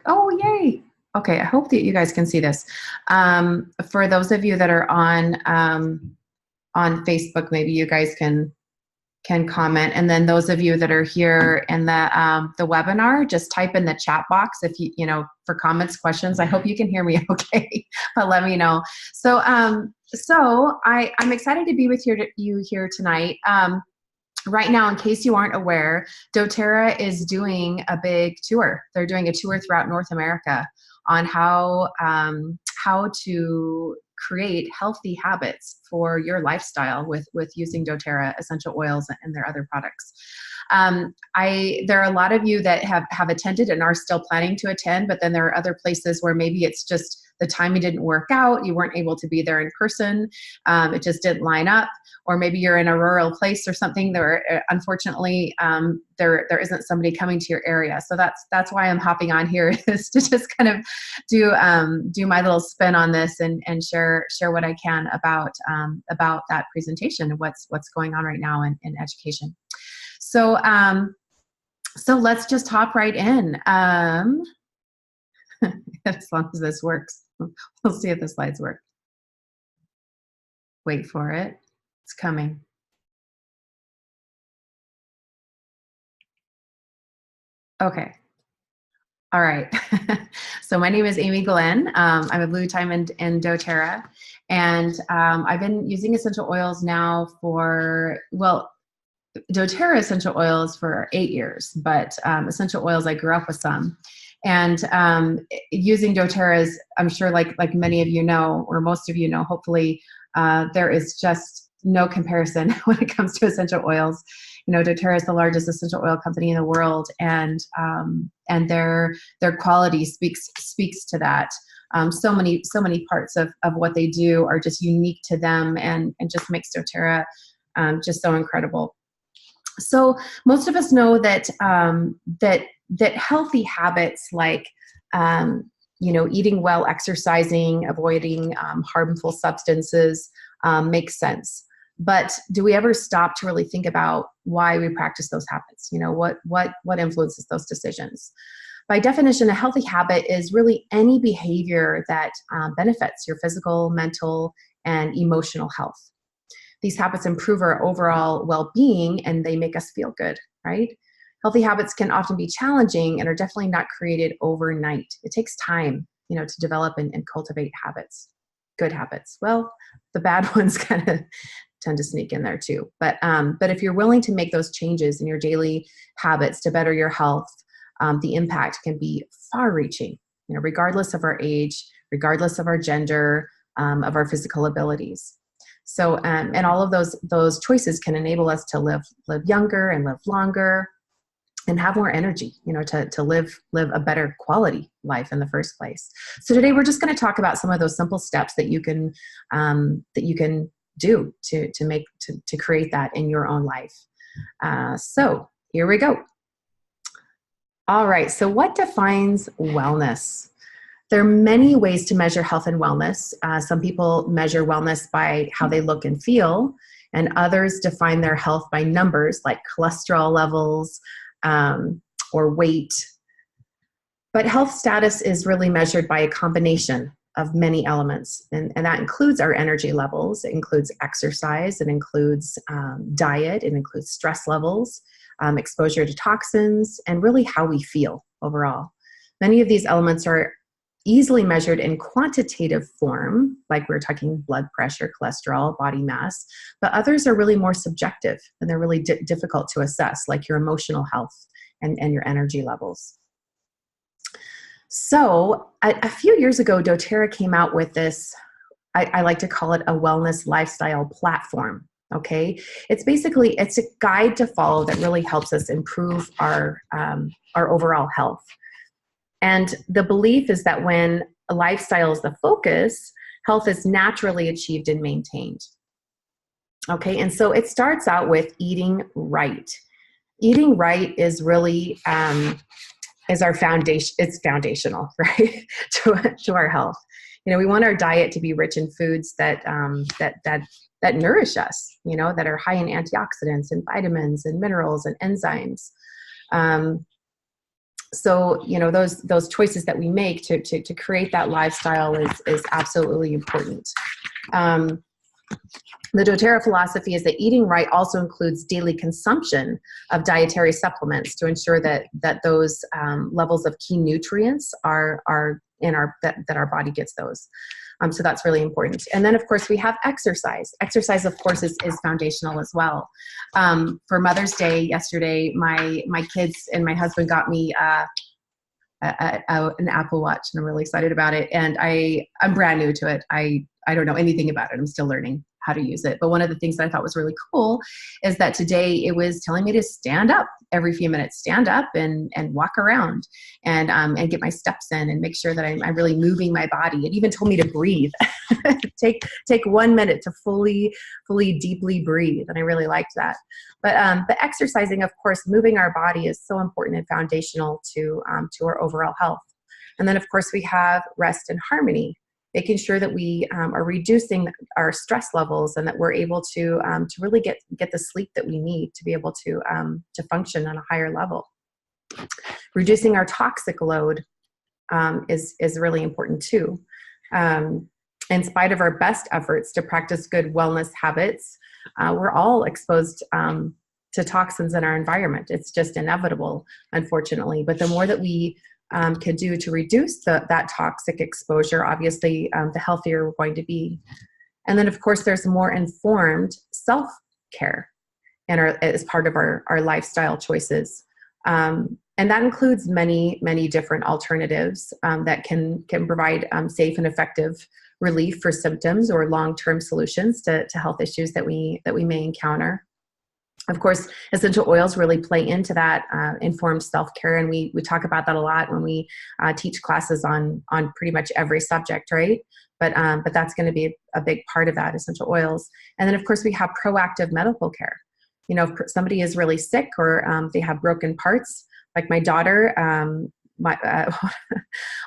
Oh, yay. Okay, I hope that you guys can see this. For those of you that are on Facebook, maybe you guys can comment, and then those of you that are here in the webinar, just type in the chat box if you know, for comments, questions. I hope you can hear me okay, but let me know. So I'm excited to be with you here tonight. Right now, in case you aren't aware, doTERRA is doing a big tour. They're doing a tour throughout North America on how to create healthy habits for your lifestyle with using doTERRA essential oils and their other products. There are a lot of you that have attended and are still planning to attend, but then there are other places where maybe it's just the timing didn't work out. You weren't able to be there in person. It just didn't line up. Or maybe you're in a rural place or something. Unfortunately, there isn't somebody coming to your area. So that's why I'm hopping on here, is to just kind of do my little spin on this and share what I can about that presentation and what's going on right now in education. So let's just hop right in. As long as this works, we'll see if the slides work. Wait for it. It's coming. Okay. All right. So my name is Amy Glenn. I'm a Blue Time in doTERRA, and I've been using essential oils now for, well, doTERRA essential oils for 8 years, but essential oils, I grew up with some. And using doTERRA is, I'm sure like many of you know, or most of you know, hopefully, there is just no comparison when it comes to essential oils. You know, doTERRA is the largest essential oil company in the world, and their quality speaks to that. So many parts of what they do are just unique to them, and just makes doTERRA just so incredible. So most of us know that that healthy habits like eating well, exercising, avoiding harmful substances makes sense. But do we ever stop to really think about why we practice those habits? You know, what influences those decisions? By definition, a healthy habit is really any behavior that benefits your physical, mental, and emotional health. These habits improve our overall well-being, and they make us feel good, right? Healthy habits can often be challenging and are definitely not created overnight. It takes time, to develop and cultivate habits, good habits. Well, the bad ones kind of tend to sneak in there too. But if you're willing to make those changes in your daily habits to better your health, the impact can be far-reaching, regardless of our age, regardless of our gender, of our physical abilities. So, and all of those choices can enable us to live younger and live longer, and have more energy, to live a better quality life in the first place. So today we're just going to talk about some of those simple steps that you can do to create that in your own life. So here we go. All right. So what defines wellness? There are many ways to measure health and wellness. Some people measure wellness by how they look and feel, and others define their health by numbers like cholesterol levels, or weight. But health status is really measured by a combination of many elements, and that includes our energy levels, it includes exercise, it includes diet, it includes stress levels, exposure to toxins, and really how we feel overall. Many of these elements are easily measured in quantitative form, like we're talking blood pressure, cholesterol, body mass, but others are really more subjective, and they're really difficult to assess, like your emotional health and your energy levels. So a few years ago, doTERRA came out with this, I like to call it a wellness lifestyle platform. Okay, it's a guide to follow that really helps us improve our overall health. And the belief is that when a lifestyle is the focus, health is naturally achieved and maintained. Okay, and so it starts out with eating right. Eating right is really is our foundation. It's foundational, right, to our health. We want our diet to be rich in foods that nourish us. That are high in antioxidants and vitamins and minerals and enzymes. So, you know, those choices that we make to create that lifestyle is absolutely important. The doTERRA philosophy is that eating right also includes daily consumption of dietary supplements to ensure that those levels of key nutrients are in that our body gets those. So that's really important. And then, of course, we have exercise. Exercise, of course, is foundational as well. For Mother's Day yesterday, my kids and my husband got me an Apple Watch, and I'm really excited about it. And I'm brand new to it. I don't know anything about it. I'm still learning how to use it. But one of the things that I thought was really cool is that today it was telling me to stand up every few minutes, stand up and walk around and get my steps in and make sure that I'm really moving my body. It even told me to breathe. take 1 minute to fully, deeply breathe. And I really liked that. But exercising, of course, moving our body is so important and foundational to our overall health. And then, of course, we have rest and harmony, making sure that we are reducing our stress levels and that we're able to really get the sleep that we need to be able to function on a higher level. Reducing our toxic load is really important too. In spite of our best efforts to practice good wellness habits, we're all exposed to toxins in our environment. It's just inevitable, unfortunately. But the more that we can do to reduce that toxic exposure, obviously, the healthier we're going to be. And then, of course, there's more informed self-care as part of our lifestyle choices. And that includes many, many different alternatives that can provide safe and effective relief for symptoms or long-term solutions to health issues that we may encounter. Of course, essential oils really play into that informed self-care, and we talk about that a lot when we teach classes on pretty much every subject, right? But that's going to be a big part of that, essential oils. And then, of course, we have proactive medical care. You know, if somebody is really sick or they have broken parts, like my daughter,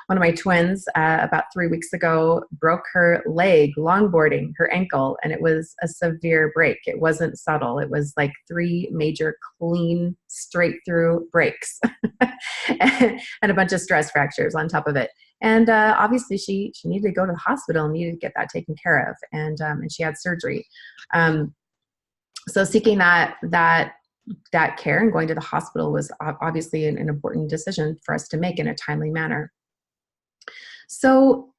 one of my twins about 3 weeks ago broke her leg longboarding, her ankle, and it was a severe break. It wasn't subtle. It was like 3 major clean straight through breaks and a bunch of stress fractures on top of it. And obviously she needed to go to the hospital and needed to get that taken care of. And she had surgery. So seeking that care and going to the hospital was obviously an important decision for us to make in a timely manner. So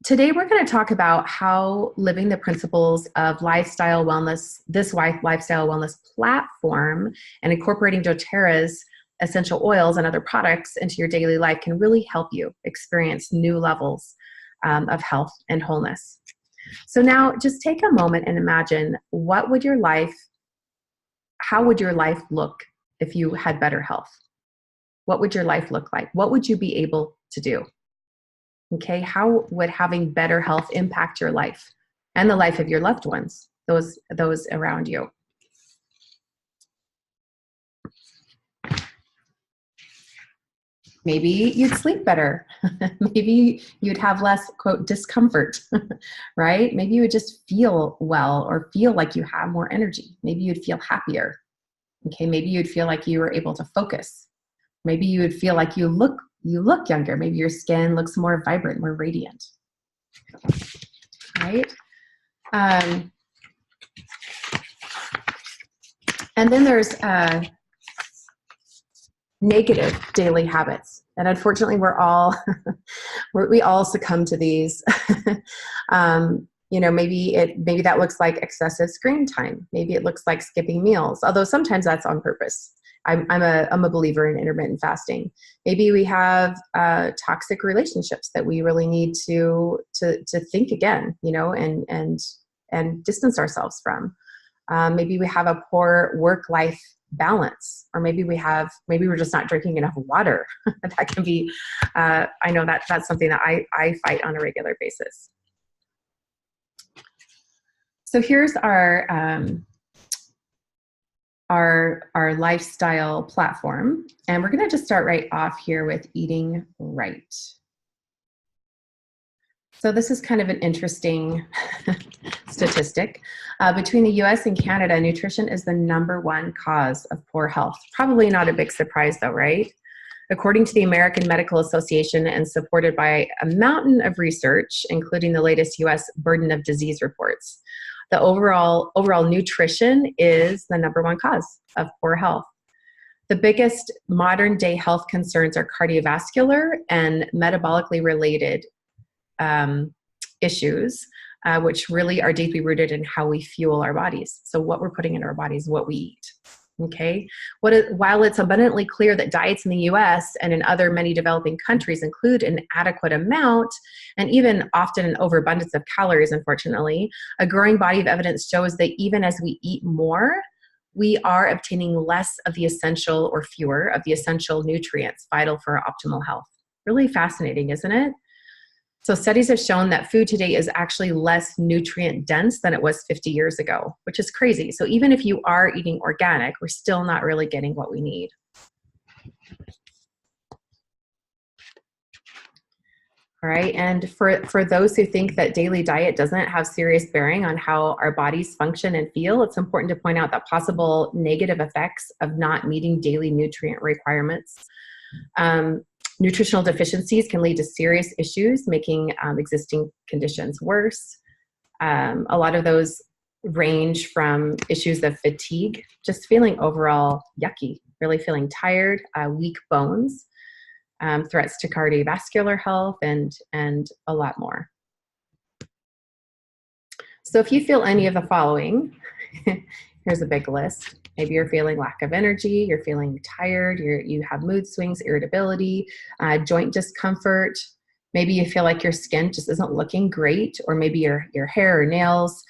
today we're going to talk about how living the principles of lifestyle wellness, this lifestyle wellness platform, and incorporating doTERRA's essential oils and other products into your daily life can really help you experience new levels of health and wholeness. So now just take a moment and imagine how would your life look if you had better health? What would your life look like? What would you be able to do? Okay, how would having better health impact your life and the life of your loved ones, those around you? Maybe you'd sleep better. Maybe you'd have less, quote, discomfort, right? Maybe you would just feel well or feel like you have more energy. Maybe you'd feel happier. Okay, maybe you'd feel like you were able to focus. Maybe you would feel like you look younger. Maybe your skin looks more vibrant, more radiant, right? And then there's negative daily habits. And unfortunately, we all succumb to these. You know, maybe that looks like excessive screen time. Maybe it looks like skipping meals, although sometimes that's on purpose. I'm a believer in intermittent fasting. Maybe we have toxic relationships that we really need to think again, you know, and distance ourselves from. Maybe we have a poor work-life balance, or maybe we're just not drinking enough water. That can be, I know that's something that I fight on a regular basis. So here's our lifestyle platform, and we're going to just start right off here with eating right. So this is kind of an interesting statistic. Between the US and Canada, nutrition is the #1 cause of poor health. Probably not a big surprise though, right? According to the American Medical Association and supported by a mountain of research, including the latest US burden of disease reports, the overall nutrition is the #1 cause of poor health. The biggest modern day health concerns are cardiovascular and metabolically related issues, which really are deeply rooted in how we fuel our bodies. So what we're putting into our bodies, what we eat. Okay. While it's abundantly clear that diets in the US and in other many developing countries include an adequate amount and even often an overabundance of calories, unfortunately, a growing body of evidence shows that even as we eat more, we are obtaining less of the essential or fewer of the essential nutrients vital for our optimal health. Really fascinating, isn't it? So studies have shown that food today is actually less nutrient dense than it was 50 years ago, which is crazy. So even if you are eating organic, we're still not really getting what we need. All right, and for those who think that daily diet doesn't have serious bearing on how our bodies function and feel, it's important to point out that possible negative effects of not meeting daily nutrient requirements. Nutritional deficiencies can lead to serious issues, making existing conditions worse. A lot of those range from issues of fatigue, just feeling overall yucky, really feeling tired, weak bones, threats to cardiovascular health, and a lot more. So if you feel any of the following, here's a big list. Maybe you're feeling lack of energy, you're feeling tired, you have mood swings, irritability, joint discomfort. Maybe you feel like your skin just isn't looking great, or maybe your hair or nails.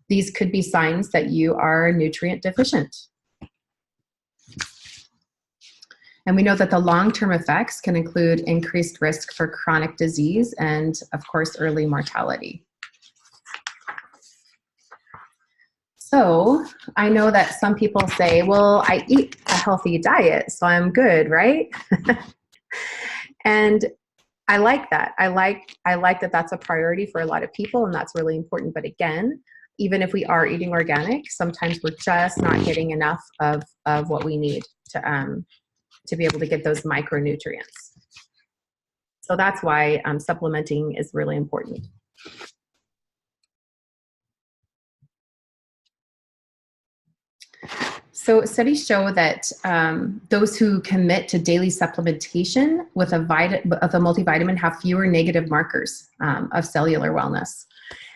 These could be signs that you are nutrient deficient. And we know that the long-term effects can include increased risk for chronic disease and, of course, early mortality. So I know that some people say, well, I eat a healthy diet, so I'm good, right? And I like that. I like that that's a priority for a lot of people, and that's really important. But again, even if we are eating organic, sometimes we're just not getting enough of what we need to be able to get those micronutrients. So that's why supplementing is really important. So studies show that those who commit to daily supplementation with a multivitamin have fewer negative markers of cellular wellness.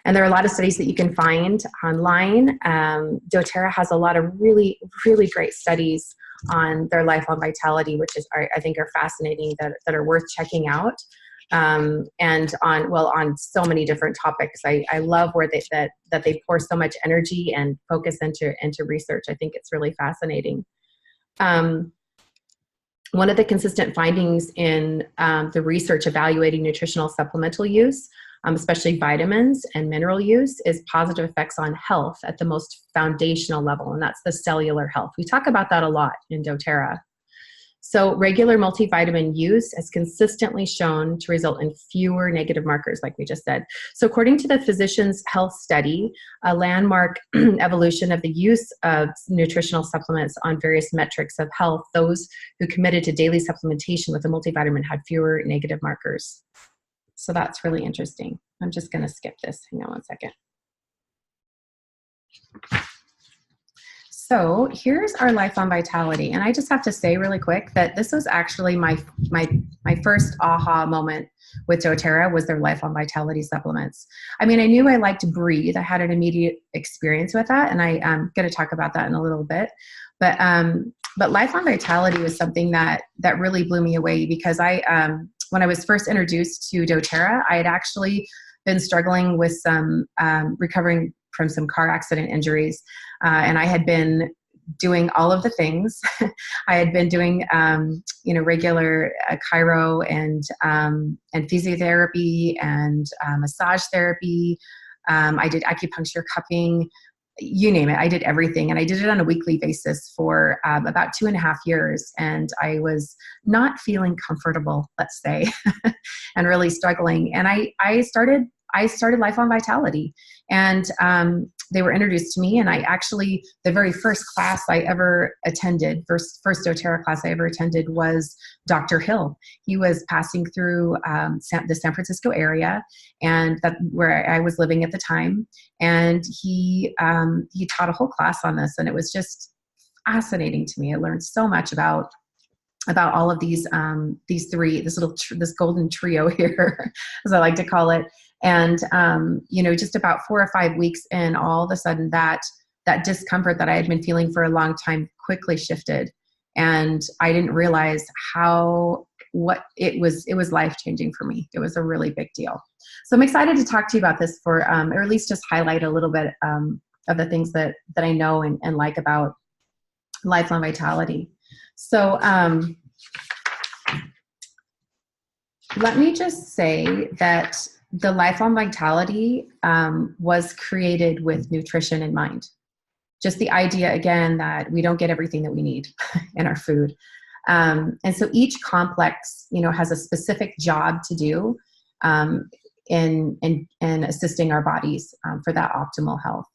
And there are a lot of studies that you can find online. doTERRA has a lot of really, really great studies on their lifelong vitality, which is, I think, are fascinating, that are worth checking out. And on so many different topics. I love where that they pour so much energy and focus into research. I think it's really fascinating. One of the consistent findings in the research evaluating nutritional supplemental use, especially vitamins and mineral use, is positive effects on health at the most foundational level, and that's the cellular health. We talk about that a lot in doTERRA. So regular multivitamin use has consistently shown to result in fewer negative markers, like we just said. So according to the Physician's Health Study, a landmark evolution of the use of nutritional supplements on various metrics of health, those who committed to daily supplementation with a multivitamin had fewer negative markers. So that's really interesting. I'm just going to skip this. Hang on one second. So here's our Life on Vitality. And I just have to say really quick that this was actually my first aha moment with doTERRA, was their Life on Vitality supplements. I mean, I knew I liked Breathe. I had an immediate experience with that, and I'm going to talk about that in a little bit. But Life on Vitality was something that really blew me away, because when I was first introduced to doTERRA, I had actually been struggling with some recovering from some car accident injuries. And I had been doing all of the things. I had been doing, regular chiro and physiotherapy and massage therapy. I did acupuncture, cupping, you name it. I did everything. And I did it on a weekly basis for about 2.5 years. And I was not feeling comfortable, let's say, and really struggling. And I started I started Lifelong Vitality, and they were introduced to me. And I actually, the very first class I ever attended, first doTERRA class I ever attended was Dr. Hill. He was passing through the San Francisco area, and that where I was living at the time. And he taught a whole class on this, and it was just fascinating to me. I learned so much about all of these three, this golden trio here, as I like to call it. And just about 4 or 5 weeks in, all of a sudden that discomfort that I had been feeling for a long time quickly shifted, and I didn't realize it was life-changing for me. It was a really big deal. So I'm excited to talk to you about this or at least just highlight a little bit of the things that I know and like about Lifelong Vitality. So let me just say that the Lifelong Vitality was created with nutrition in mind. Just the idea, again, that we don't get everything that we need in our food. And so each complex, has a specific job to do in assisting our bodies for that optimal health.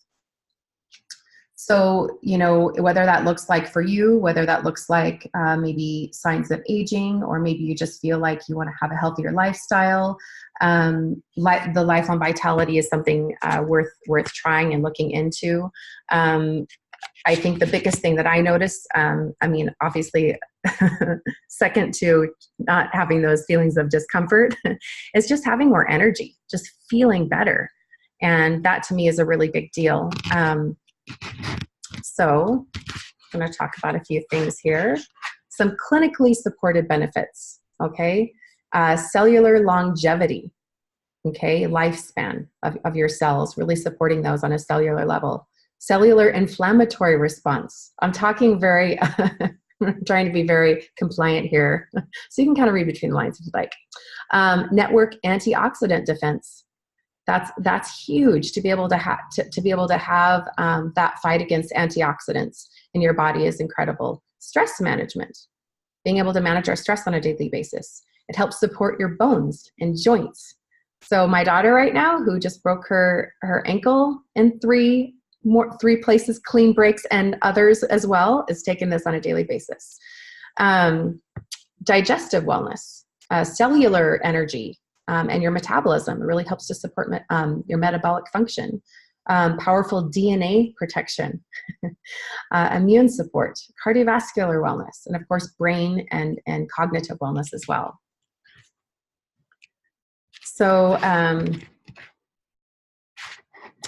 So, whether that looks like for you, whether that looks like maybe signs of aging, or maybe you just feel like you want to have a healthier lifestyle, the Lifelong Vitality is something worth trying and looking into. I think the biggest thing that I noticed, obviously, second to not having those feelings of discomfort, is just having more energy, just feeling better. And that to me is a really big deal. So I'm going to talk about a few things here. Some clinically supported benefits, okay? Cellular longevity, okay? Lifespan of your cells, really supporting those on a cellular level. Cellular inflammatory response. I'm talking very, trying to be very compliant here. So you can kind of read between the lines if you'd like. Network antioxidant defense. That's huge to be able to have that fight against antioxidants in your body is incredible. Stress management, being able to manage our stress on a daily basis. It helps support your bones and joints. So my daughter right now, who just broke her ankle in three places, clean breaks, and others as well, is taking this on a daily basis. Digestive wellness, cellular energy. And your metabolism. It really helps to support your metabolic function. Powerful DNA protection, immune support, cardiovascular wellness, and of course, brain and cognitive wellness as well. So, and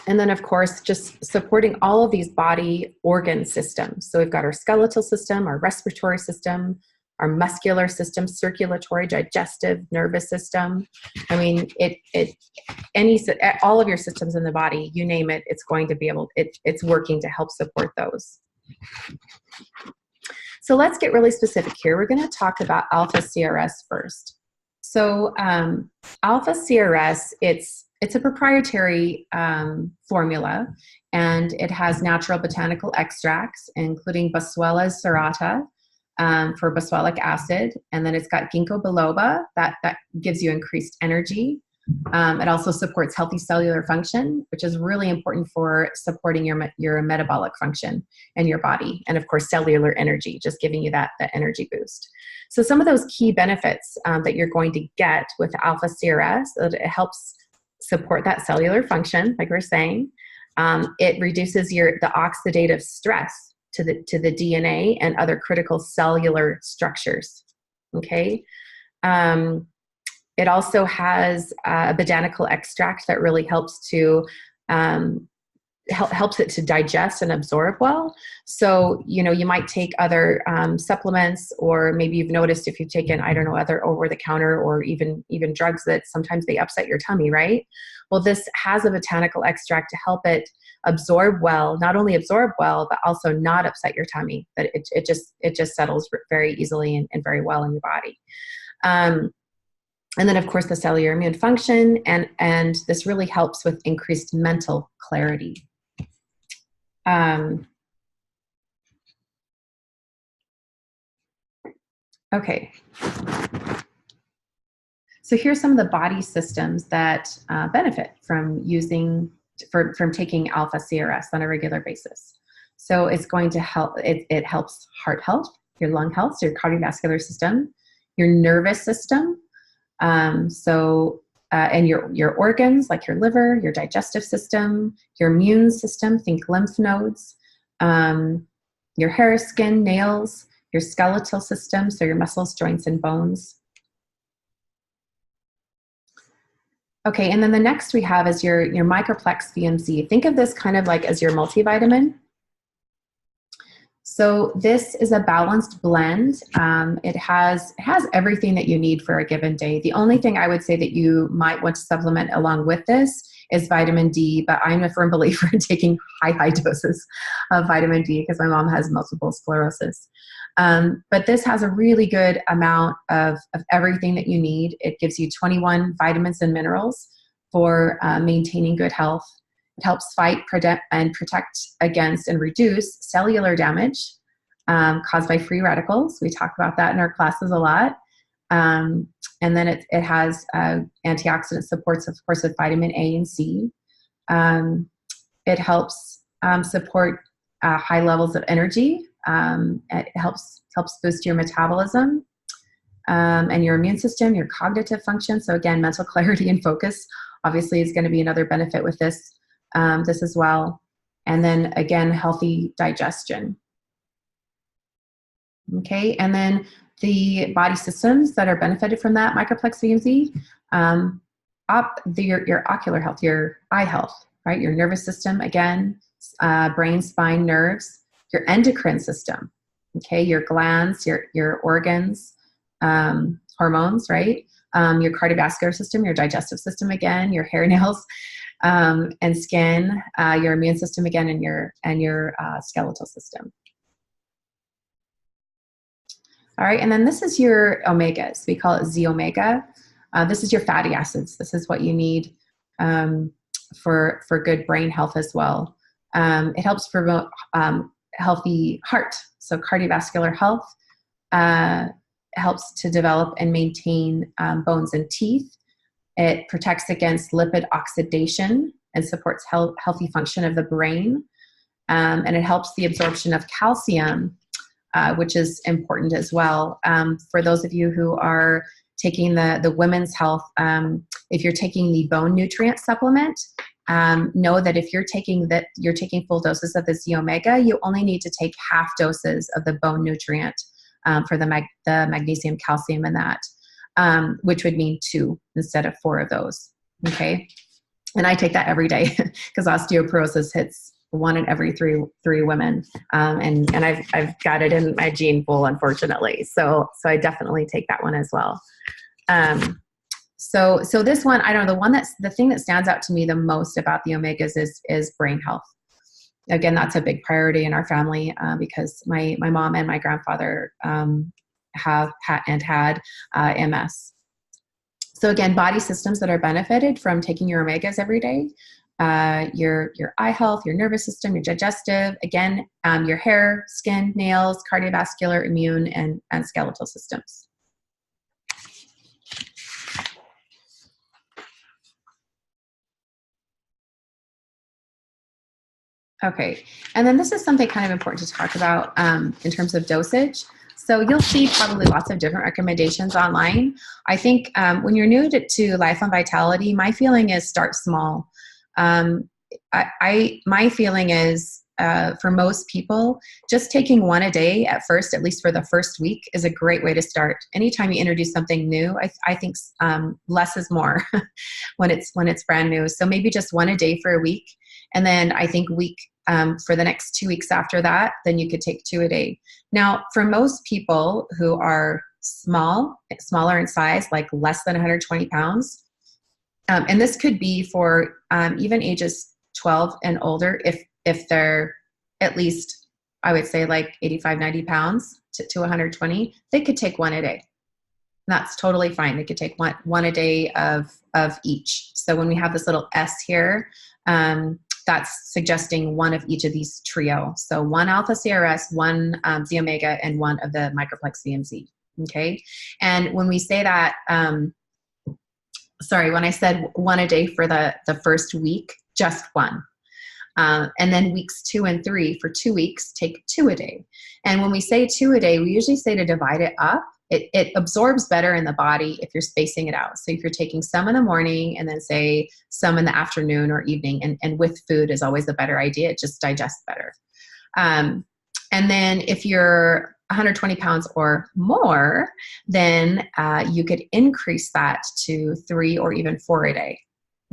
then of course, just supporting all of these body organ systems. So we've got our skeletal system, our respiratory system, our muscular system, circulatory, digestive, nervous system. I mean, all of your systems in the body, you name it, it's going to be it's working to help support those. So let's get really specific here. We're going to talk about alpha CRS first. So alpha CRS, it's a proprietary formula, and it has natural botanical extracts, including Boswellia serrata, for boswellic acid, and then it's got ginkgo biloba that gives you increased energy. It also supports healthy cellular function, which is really important for supporting your metabolic function in your body, and of course cellular energy, just giving you that energy boost. So some of those key benefits that you're going to get with alpha CRS, it helps support that cellular function, like we're saying. It reduces the oxidative stress to the DNA and other critical cellular structures. Okay. It also has a botanical extract that really helps to helps it to digest and absorb well. So, you might take other supplements, or maybe you've noticed if you've taken, I don't know, other over-the-counter or even drugs that sometimes they upset your tummy, right? Well, this has a botanical extract to help it absorb well, not only absorb well, but also not upset your tummy, that it just settles very easily and very well in your body. And then, of course, the cellular immune function, and this really helps with increased mental clarity. Okay. So here's some of the body systems that benefit from from taking alpha CRS on a regular basis. So it's going to help, it helps heart health, your lung health, so your cardiovascular system, your nervous system, and your organs like your liver, your digestive system, your immune system, think lymph nodes, your hair, skin, nails, your skeletal system, so your muscles, joints, and bones. Okay, and then the next we have is your Microplex VMC. Think of this kind of like as your multivitamin. So this is a balanced blend. It has everything that you need for a given day. The only thing I would say that you might want to supplement along with this is vitamin D, but I'm a firm believer in taking high doses of vitamin D because my mom has multiple sclerosis. But this has a really good amount of everything that you need. It gives you 21 vitamins and minerals for maintaining good health. It helps fight, and protect against and reduce cellular damage caused by free radicals. We talk about that in our classes a lot. And then it has antioxidant supports, of course, with vitamin A and C. It helps support high levels of energy. It helps boost your metabolism and your immune system, your cognitive function. So again, mental clarity and focus obviously is going to be another benefit with this as well. And then again, healthy digestion. Okay, and then the body systems that are benefited from that Microplex VMC, your ocular health, your eye health, right? Your nervous system, again, brain, spine, nerves, your endocrine system, okay? Your glands, your organs, hormones, right? Your cardiovascular system, your digestive system, again, your hair, nails, and skin, your immune system, again, and your skeletal system. All right, and then this is your omegas. We call it Z omega. This is your fatty acids. This is what you need for good brain health as well. It helps promote healthy heart, so cardiovascular health. Helps to develop and maintain bones and teeth. It protects against lipid oxidation and supports healthy function of the brain. And it helps the absorption of calcium, which is important as well. For those of you who are taking the women's health, if you're taking the bone nutrient supplement, know that if you're taking full doses of the Z omega, you only need to take half doses of the bone nutrient for the magnesium, calcium, and that, which would mean 2 instead of 4 of those. Okay, and I take that every day because osteoporosis hits 1 in every 3 women, and I've got it in my gene pool, unfortunately. So I definitely take that one as well. So this one, I don't know, the thing that stands out to me the most about the omegas is brain health. Again, that's a big priority in our family because my mom and my grandfather have had MS. So again, body systems that are benefited from taking your omegas every day. Your eye health, your nervous system, your digestive, again, your hair, skin, nails, cardiovascular, immune, and skeletal systems. Okay, and then this is something kind of important to talk about in terms of dosage. So you'll see probably lots of different recommendations online. I think when you're new to Life on Vitality, my feeling is start small. My feeling is for most people, just taking 1 a day at first, at least for the first week, is a great way to start. Anytime you introduce something new, I think less is more when it's brand new. So maybe just 1 a day for a week. And then I think for the next 2 weeks after that, then you could take 2 a day. Now, for most people who are smaller in size, like less than 120 pounds, and this could be for even ages 12 and older, if they're at least, I would say like 85, 90 pounds to 120, they could take 1 a day. That's totally fine. They could take one a day of each. So when we have this little S here, that's suggesting 1 of each of these trio. So 1 alpha CRS, 1 Z omega, and 1 of the Microplex VMC. Okay. And when we say that, sorry, when I said 1 a day for the first week, just one. And then weeks 2 and 3 for 2 weeks, take 2 a day. And when we say 2 a day, we usually say to divide it up. It absorbs better in the body if you're spacing it out. So if you're taking some in the morning and then say some in the afternoon or evening, and with food is always a better idea. It just digests better. And then if you're 120 pounds or more, then you could increase that to 3 or even 4 a day.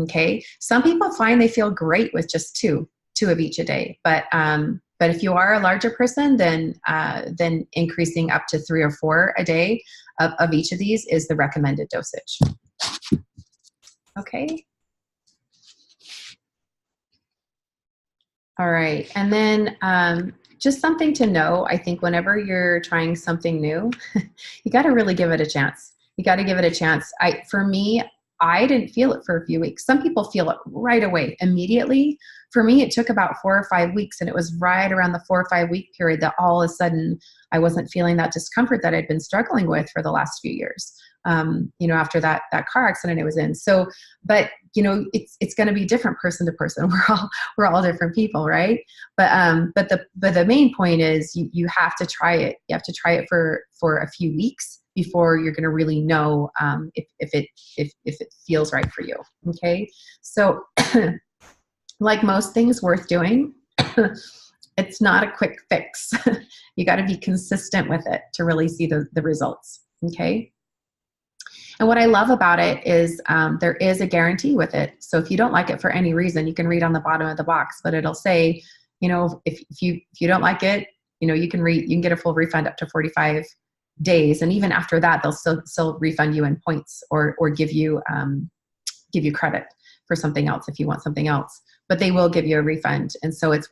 Okay. Some people find they feel great with just two of each a day. But if you are a larger person, then increasing up to 3 or 4 a day of each of these is the recommended dosage. Okay. All right. And then just something to know, I think whenever you're trying something new, you got to really give it a chance. You got to give it a chance. For me, I didn't feel it for a few weeks. Some people feel it right away, immediately. For me, it took about 4 or 5 weeks, and it was right around the 4 or 5 week period that all of a sudden I wasn't feeling that discomfort that I'd been struggling with for the last few years. After that car accident I was in. So, but it's going to be different person to person. We're all different people, right? But the main point is you have to try it. You have to try it for a few weeks before you're going to really know if it feels right for you. Okay, so like most things worth doing, it's not a quick fix. You got to be consistent with it to really see the results. Okay. And what I love about it is there is a guarantee with it. So if you don't like it for any reason, you can read on the bottom of the box, but it'll say, if you don't like it, you can get a full refund up to 45 days. And even after that, they'll still refund you in points or give you credit for something else if you want something else, but they will give you a refund. And so it's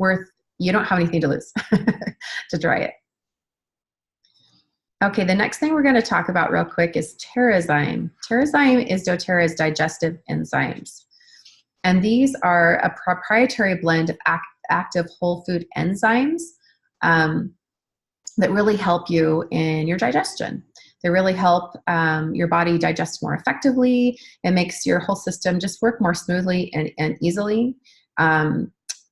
you don't have anything to lose to try it. Okay, the next thing we're going to talk about real quick is TerraZyme. TerraZyme is doTERRA's digestive enzymes. And these are a proprietary blend of active whole food enzymes that really help you in your digestion. They really help your body digest more effectively. It makes your whole system just work more smoothly and easily.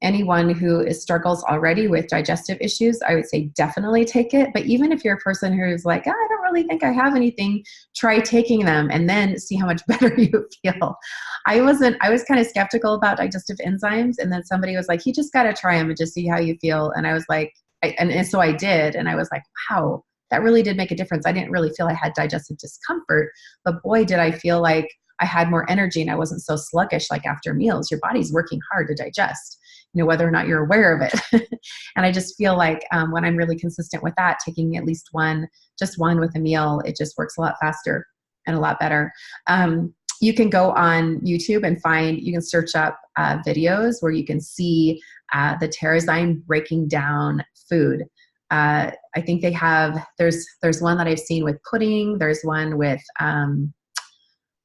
Anyone who struggles already with digestive issues, I would say definitely take it. But even if you're a person who's like, I don't really think I have anything, try taking them and then see how much better you feel. I was kind of skeptical about digestive enzymes. And then somebody was like, you just got to try them and just see how you feel. And I was like, and so I did. And I was like, wow, that really did make a difference. I didn't really feel I had digestive discomfort, but boy, did I feel like I had more energy and I wasn't so sluggish like after meals. Your body's working hard to digest, whether or not you're aware of it. And I just feel like when I'm really consistent with that, taking at least just one with a meal, it just works a lot faster and a lot better. You can go on YouTube and you can search up videos where you can see the TerraZyme breaking down food. I think there's one that I've seen with pudding. There's one with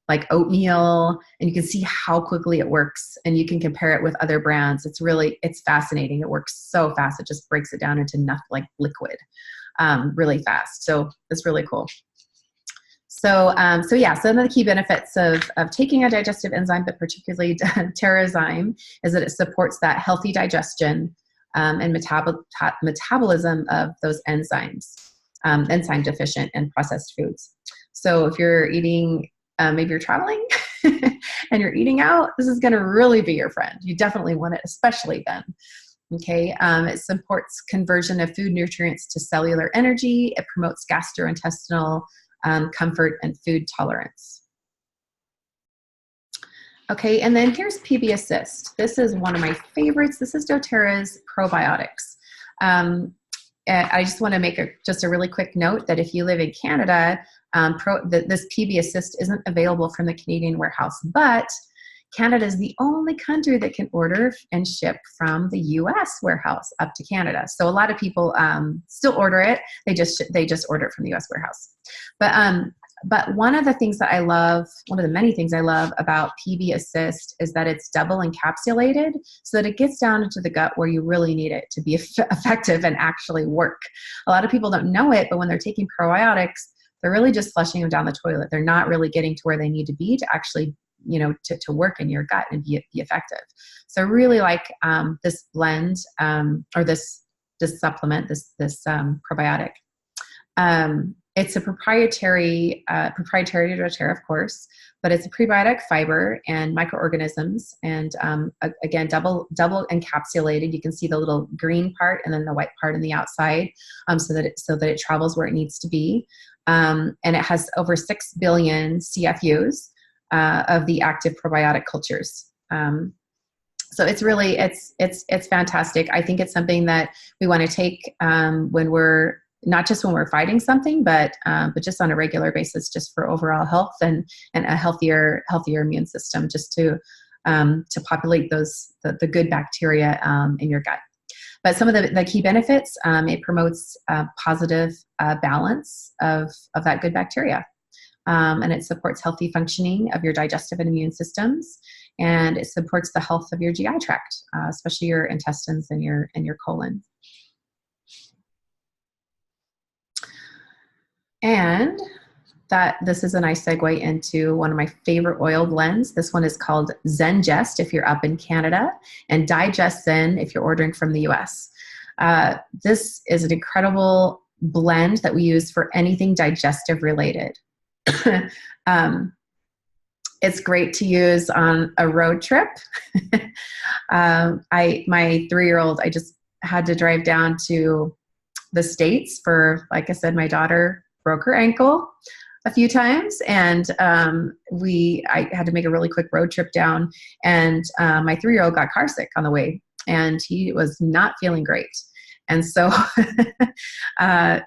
like oatmeal, and you can see how quickly it works, and you can compare it with other brands. It's fascinating. It works so fast. It just breaks it down into nothing like liquid really fast. So it's really cool. So yeah, some of the key benefits of taking a digestive enzyme, but particularly TerraZyme, is that it supports that healthy digestion and metabolism of those enzymes, enzyme deficient and processed foods. So if you're eating, maybe you're traveling and you're eating out, this is going to really be your friend. You definitely want it, especially then. Okay. It supports conversion of food nutrients to cellular energy. It promotes gastrointestinal comfort and food tolerance. Okay, and then here's PB Assist. This is one of my favorites. This is doTERRA's probiotics. I just want to make just a really quick note that if you live in Canada, this PB Assist isn't available from the Canadian warehouse, but Canada is the only country that can order and ship from the US warehouse up to Canada. So a lot of people still order it. They just order it from the US warehouse. But one of the things that I love, one of the many things I love about PB Assist is that it's double encapsulated so that it gets down into the gut where you really need it to be effective and actually work. A lot of people don't know it, but when they're taking probiotics, they're really just flushing them down the toilet. They're not really getting to where they need to be to actually to work in your gut and be effective. So I really like this blend, or this supplement, this probiotic. It's a proprietary to doTERRA, of course, but it's a prebiotic fiber and microorganisms, and again, double encapsulated. You can see the little green part and then the white part on the outside, so that it travels where it needs to be. And it has over 6 billion CFUs of the active probiotic cultures. So it's really, it's fantastic. I think it's something that we want to take when we're, not just when we're fighting something, but just on a regular basis, just for overall health and a healthier immune system, just to populate the good bacteria in your gut. But some of the key benefits, it promotes positive balance of that good bacteria. And it supports healthy functioning of your digestive and immune systems. And it supports the health of your GI tract, especially your intestines and your colon. And this is a nice segue into one of my favorite oil blends. This one is called Zengest if you're up in Canada, and Digest Zen if you're ordering from the US. This is an incredible blend that we use for anything digestive related. It's great to use on a road trip. My 3-year-old, I just had to drive down to the States for, like I said, my daughter broke her ankle a few times, and I had to make a really quick road trip down, and my 3-year-old got car sick on the way, and he was not feeling great. And so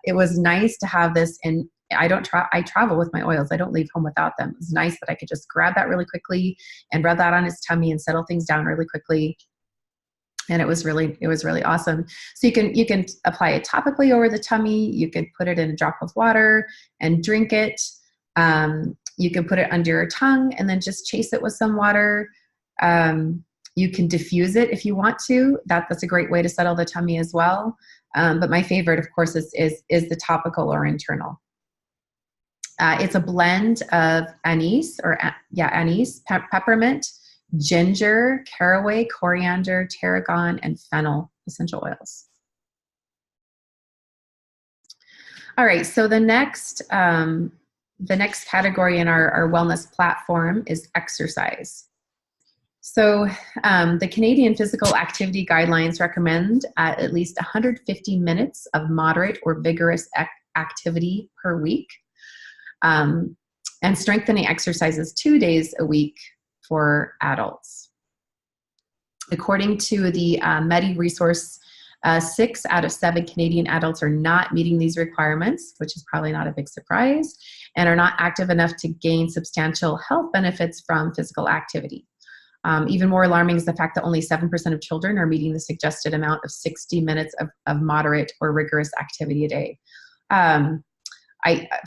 it was nice to have this. And I travel with my oils. I don't leave home without them. It was nice that I could just grab that really quickly and rub that on his tummy and settle things down really quickly. And it was really awesome. So you can apply it topically over the tummy. You can put it in a drop of water and drink it. You can put it under your tongue and then just chase it with some water. You can diffuse it if you want to. That's a great way to settle the tummy as well. But my favorite, of course, is the topical or internal. It's a blend of anise, peppermint, ginger, caraway, coriander, tarragon, and fennel essential oils. All right, so the next category in our wellness platform is exercise. So the Canadian Physical Activity Guidelines recommend at least 150 minutes of moderate or vigorous activity per week, and strengthening exercises 2 days a week for adults. According to the Medi Resource, 6 out of 7 Canadian adults are not meeting these requirements, which is probably not a big surprise, and are not active enough to gain substantial health benefits from physical activity. Even more alarming is the fact that only 7% of children are meeting the suggested amount of 60 minutes of moderate or rigorous activity a day.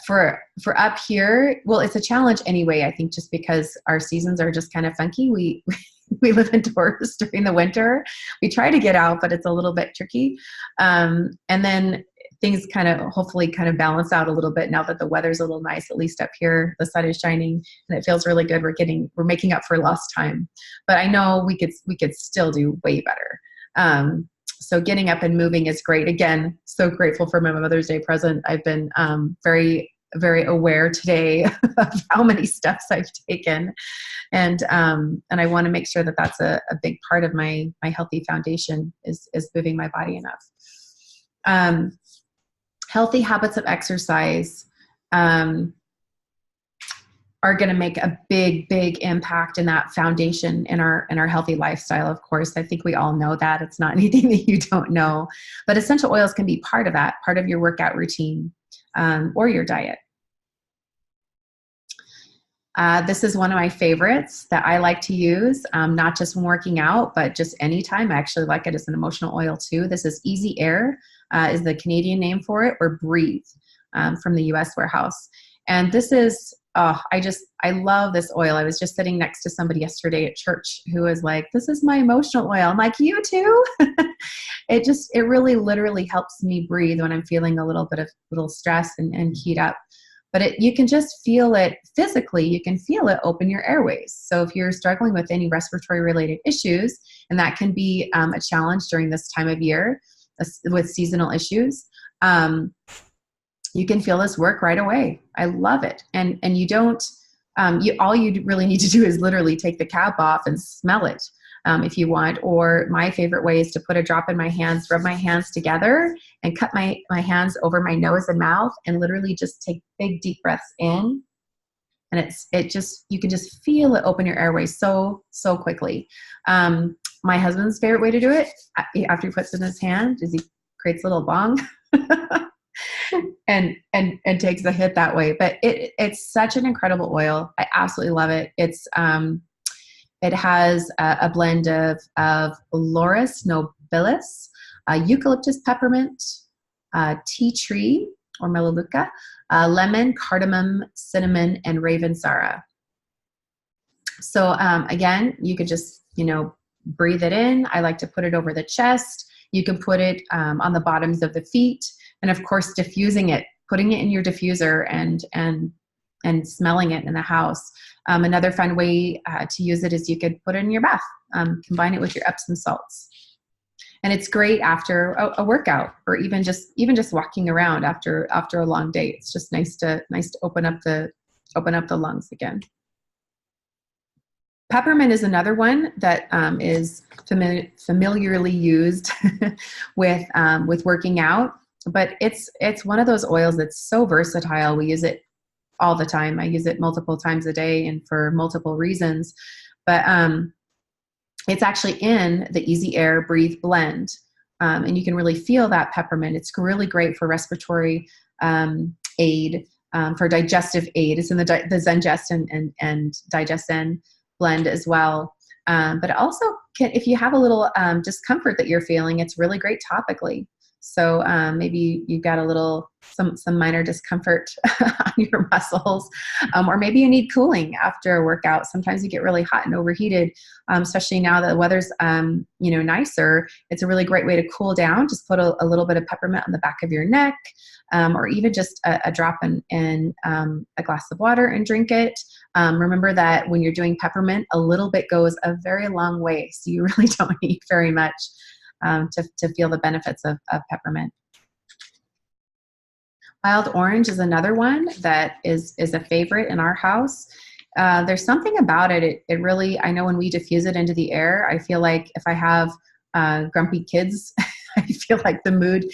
For up here, well, it's a challenge anyway, I think, just because our seasons are just kind of funky. We live indoors during the winter. We try to get out, but it's a little bit tricky. And then things hopefully balance out a little bit now that the weather's a little nice. At least up here, the sun is shining and it feels really good. We're making up for lost time, but I know we could still do way better. So getting up and moving is great. Again, so grateful for my Mother's Day present. I've been very, very aware today of how many steps I've taken, and I want to make sure that that's a big part of my healthy foundation is moving my body enough. Healthy habits of exercise are going to make a big, big impact in that foundation in our healthy lifestyle. Of course, I think we all know that. It's not anything that you don't know, but essential oils can be part of that, part of your workout routine or your diet. This is one of my favorites that I like to use, not just when working out, but just anytime. I actually like it as an emotional oil too. This is Easy Air, is the Canadian name for it, or Breathe from the US warehouse. And this is, I love this oil. I was just sitting next to somebody yesterday at church who was like, this is my emotional oil. I'm like, you too? It really literally helps me breathe when I'm feeling a little stress and keyed up. but you can just feel it physically. You can feel it open your airways. So if you're struggling with any respiratory related issues, and that can be a challenge during this time of year with seasonal issues, you can feel this work right away. I love it. And you don't, all you really need to do is literally take the cap off and smell it. If you want, or my favorite way is to put a drop in my hands, rub my hands together and cut my hands over my nose and mouth and literally just take big, deep breaths in. And you can just feel it open your airways so quickly. My husband's favorite way to do it after he puts it in his hand is he creates a little bong and takes the hit that way. But it's such an incredible oil. I absolutely love it. It has a blend of Laurus nobilis, eucalyptus peppermint, tea tree or melaleuca, lemon, cardamom, cinnamon, and ravensara. So again, you could just, breathe it in. I like to put it over the chest. You can put it on the bottoms of the feet. And of course, diffusing it, putting it in your diffuser and smelling it in the house. Another fun way to use it is you could put it in your bath, combine it with your Epsom salts. And it's great after a workout, or even just walking around after a long day. It's just nice to open up the lungs again. Peppermint is another one that is familiarly used with working out, but it's one of those oils that's so versatile. We use it all the time. I use it multiple times a day and for multiple reasons, but it's actually in the Easy Air Breathe blend. And you can really feel that peppermint. It's really great for respiratory aid, for digestive aid. It's in the Zengest and Digesten blend as well. But also if you have a little discomfort that you're feeling, it's really great topically. So maybe you've got some minor discomfort on your muscles, or maybe you need cooling after a workout. Sometimes you get really hot and overheated, especially now that the weather's nicer. It's a really great way to cool down. Just put a little bit of peppermint on the back of your neck, or even just a drop in a glass of water and drink it. Remember that when you're doing peppermint, a little bit goes a very long way, so you really don't need very much to feel the benefits of peppermint. Wild orange is another one that is a favorite in our house. There's something about it. It really, I know when we diffuse it into the air, I feel like if I have grumpy kids, I feel like the mood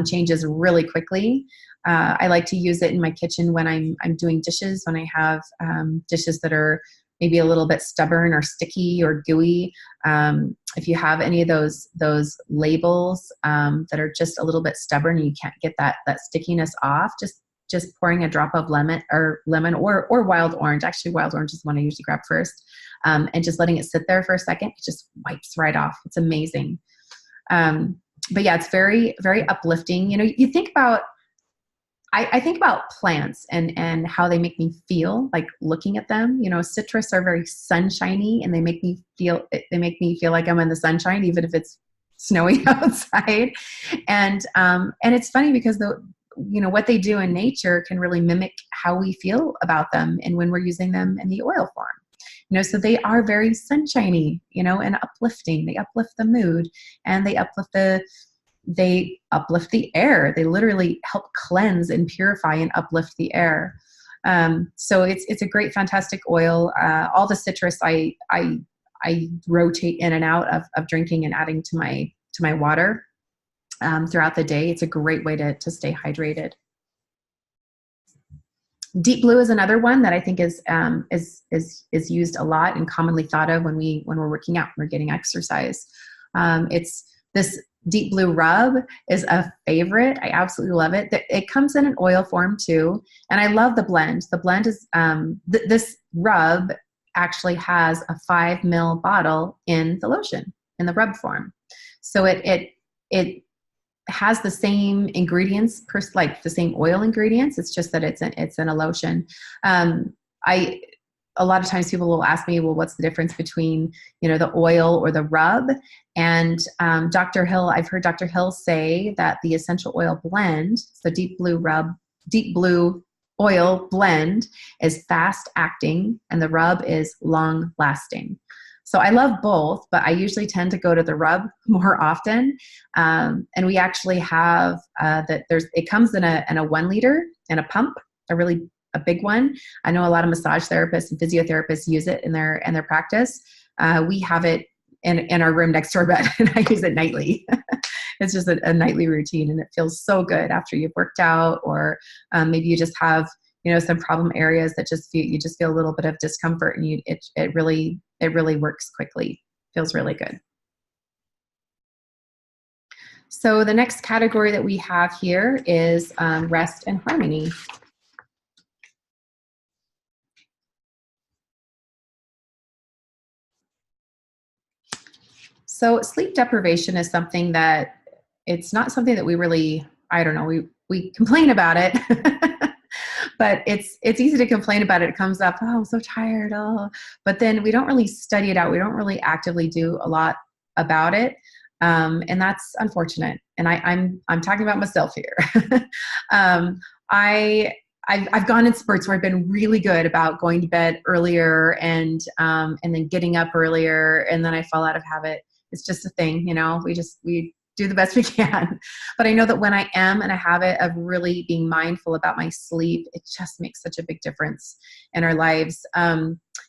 changes really quickly. I like to use it in my kitchen when I'm doing dishes, when I have dishes that are maybe a little bit stubborn or sticky or gooey. If you have any of those labels that are just a little bit stubborn, you can't get that stickiness off, just pouring a drop of lemon or wild orange. Actually, wild orange is the one I usually grab first. And just letting it sit there for a second, it just wipes right off. It's amazing. But yeah, it's very, very uplifting. You think about, I think about plants and how they make me feel, like looking at them. Citrus are very sunshiny, and they make me feel like I'm in the sunshine, even if it's snowy outside. And it's funny because what they do in nature can really mimic how we feel about them, and when we're using them in the oil form. So they are very sunshiny, and uplifting. They uplift the mood, and they uplift the air. They literally help cleanse and purify and uplift the air. So it's a great, fantastic oil. All the citrus I rotate in and out of drinking and adding to my water throughout the day. It's a great way to stay hydrated. Deep blue is another one that I think is used a lot and commonly thought of when we're working out, when we're getting exercise. It's this deep blue rub is a favorite. I absolutely love it. It comes in an oil form too, and I love the blend. The blend is this rub actually has a 5 ml bottle in the lotion in the rub form, so it has the same ingredients, like the same oil ingredients. It's just that it's in a lotion. A lot of times people will ask me, well, what's the difference between, the oil or the rub? And Dr. Hill, I've heard Dr. Hill say that the essential oil blend, so deep blue oil blend is fast acting and the rub is long lasting. So I love both, but I usually tend to go to the rub more often. And we actually have it comes in a 1 liter in a pump, a big one. I know a lot of massage therapists and physiotherapists use it in their practice. We have it in our room next to our bed, and I use it nightly. It's just a nightly routine, and it feels so good after you've worked out, or maybe you just have some problem areas that you just feel a little bit of discomfort, and it really works quickly. Feels really good. So the next category that we have here is rest and harmony. So sleep deprivation is something that it's not something that we really, I don't know, we complain about it, but it's easy to complain about it. It comes up, oh, I'm so tired, oh, but then we don't really study it out. We don't really actively do a lot about it. And that's unfortunate. And I'm talking about myself here. I've gone in spurts where I've been really good about going to bed earlier and then getting up earlier, and then I fall out of habit. It's just a thing, we do the best we can. But I know that when I am in a habit of really being mindful about my sleep, it just makes such a big difference in our lives.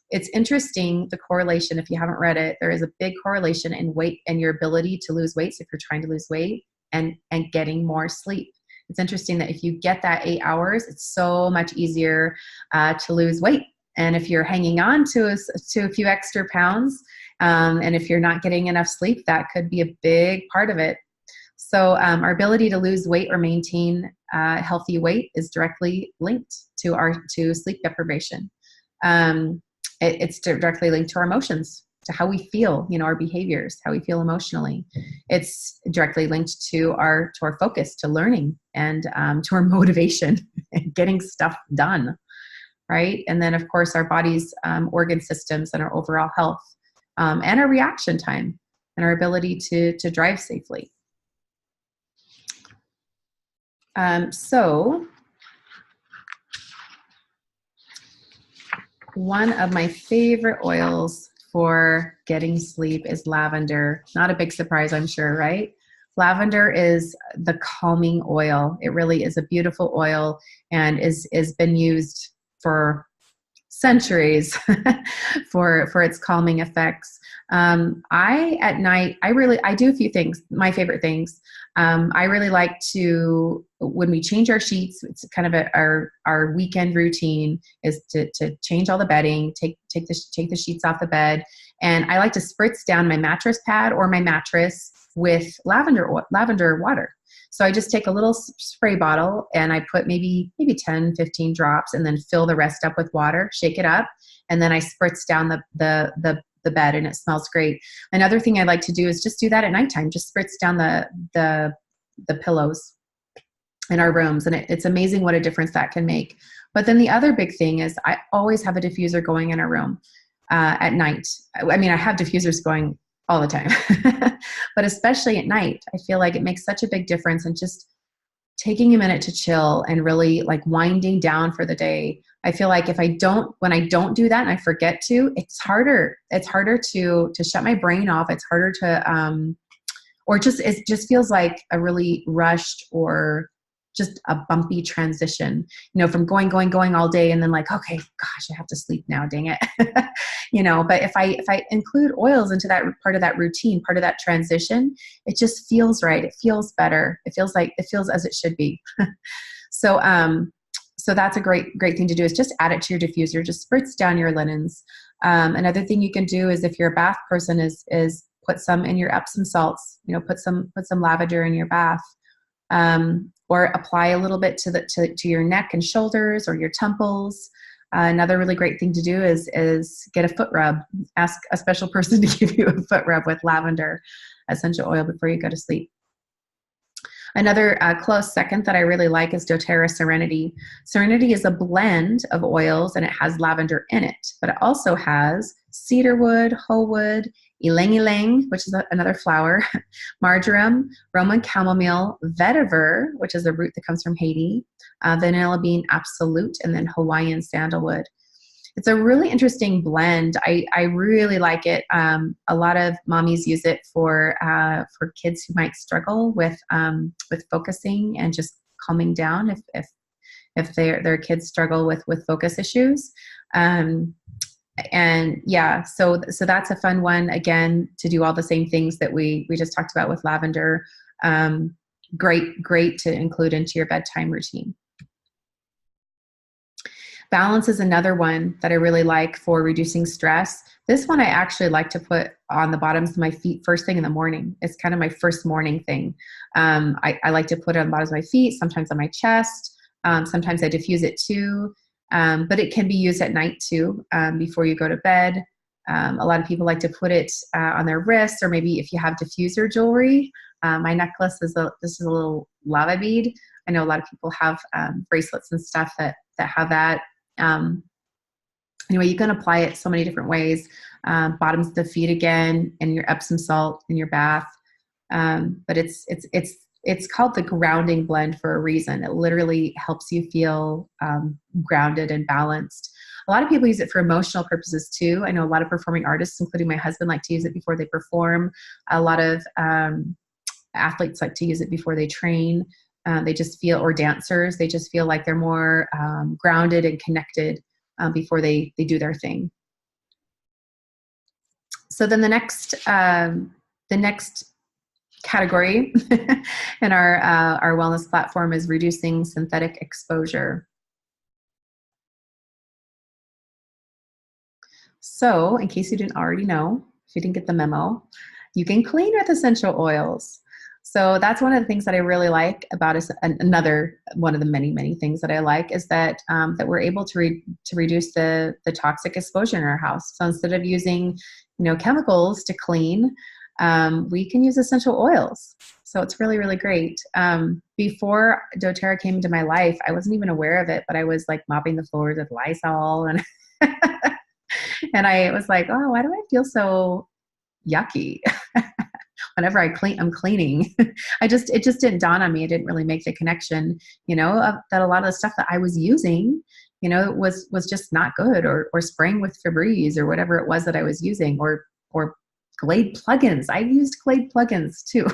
It's interesting, the correlation, if you haven't read it, there is a big correlation in weight and your ability to lose weight. So if you're trying to lose weight and getting more sleep. It's interesting that if you get that 8 hours, it's so much easier to lose weight. And if you're hanging on to a few extra pounds, and if you're not getting enough sleep, that could be a big part of it. So our ability to lose weight or maintain healthy weight is directly linked to sleep deprivation. It's directly linked to our emotions, to how we feel, our behaviors, how we feel emotionally. It's directly linked to our focus, to learning, and to our motivation and getting stuff done, right? And then, of course, our body's organ systems and our overall health, and our reaction time and our ability to drive safely. So one of my favorite oils for getting sleep is lavender. Not a big surprise, I'm sure, right? Lavender is the calming oil. It really is a beautiful oil and is been used for centuries for its calming effects. At night, I do a few things. My favorite things. I really like to, when we change our sheets, it's kind of our weekend routine is to change all the bedding, take the sheets off the bed. And I like to spritz down my mattress pad or my mattress with lavender water. So I just take a little spray bottle and I put maybe 10, 15 drops, and then fill the rest up with water, shake it up, and then I spritz down the bed, and it smells great. Another thing I like to do is just do that at nighttime, just spritz down the pillows in our rooms, and it's amazing what a difference that can make. But then the other big thing is I always have a diffuser going in our room at night. I mean, I have diffusers going all the time, but especially at night, I feel like it makes such a big difference in just taking a minute to chill and really like winding down for the day. I feel like when I don't do that and I forget to, it's harder to shut my brain off. It's harder to, it just feels like a really rushed or just a bumpy transition, from going all day and then like, okay, gosh, I have to sleep now, dang it. But if I include oils into that part of that routine, part of that transition, it just feels right. It feels better. It feels as it should be. So that's a great thing to do, is just add it to your diffuser, just spritz down your linens. Another thing you can do is, if you're a bath person, is put some in your Epsom salts, put some lavender in your bath. Or apply a little bit to your neck and shoulders or your temples. Another really great thing to do is get a foot rub. Ask a special person to give you a foot rub with lavender essential oil before you go to sleep. Another close second that I really like is doTERRA Serenity. Serenity is a blend of oils and it has lavender in it, but it also has cedarwood, wholewood, ylang ylang, which is another flower, marjoram, Roman chamomile, vetiver, which is a root that comes from Haiti, vanilla bean absolute, and then Hawaiian sandalwood. It's a really interesting blend. I really like it. A lot of mommies use it for kids who might struggle with focusing and just calming down if their kids struggle with focus issues. And yeah, so that's a fun one, again, to do all the same things that we just talked about with lavender. Great to include into your bedtime routine. Balance is another one that I really like for reducing stress. This one I actually like to put on the bottoms of my feet first thing in the morning. It's kind of my first morning thing. I like to put it on the bottoms of my feet, sometimes on my chest. Sometimes I diffuse it too. But it can be used at night too, before you go to bed. A lot of people like to put it on their wrists, or maybe if you have diffuser jewelry. My necklace is this is a little lava bead. I know a lot of people have bracelets and stuff that have that. Anyway, you can apply it so many different ways. Bottoms of the feet again, and your Epsom salt in your bath. But it's called the grounding blend for a reason. It literally helps you feel grounded and balanced. A lot of people use it for emotional purposes too. I know a lot of performing artists, including my husband, like to use it before they perform. A lot of athletes like to use it before they train. They just feel, or dancers, they just feel like they're more grounded and connected before they do their thing. So then the next category in our wellness platform is reducing synthetic exposure. So in case you didn't already know, if you didn't get the memo, you can clean with essential oils. So that's one of the things that I really like about it. Another one of the many things that I like is that that we're able to reduce the toxic exposure in our house. So instead of using chemicals to clean, we can use essential oils. So it's really great. Before doTERRA came into my life, I wasn't even aware of it, but I was like mopping the floors with Lysol, and and I was like, oh, why do I feel so yucky? Whenever I'm cleaning. It just didn't dawn on me. I didn't really make the connection, that a lot of the stuff that I was using, was just not good, or spraying with Febreze or whatever it was that I was using, or Glade plugins. I've used Glade plugins too.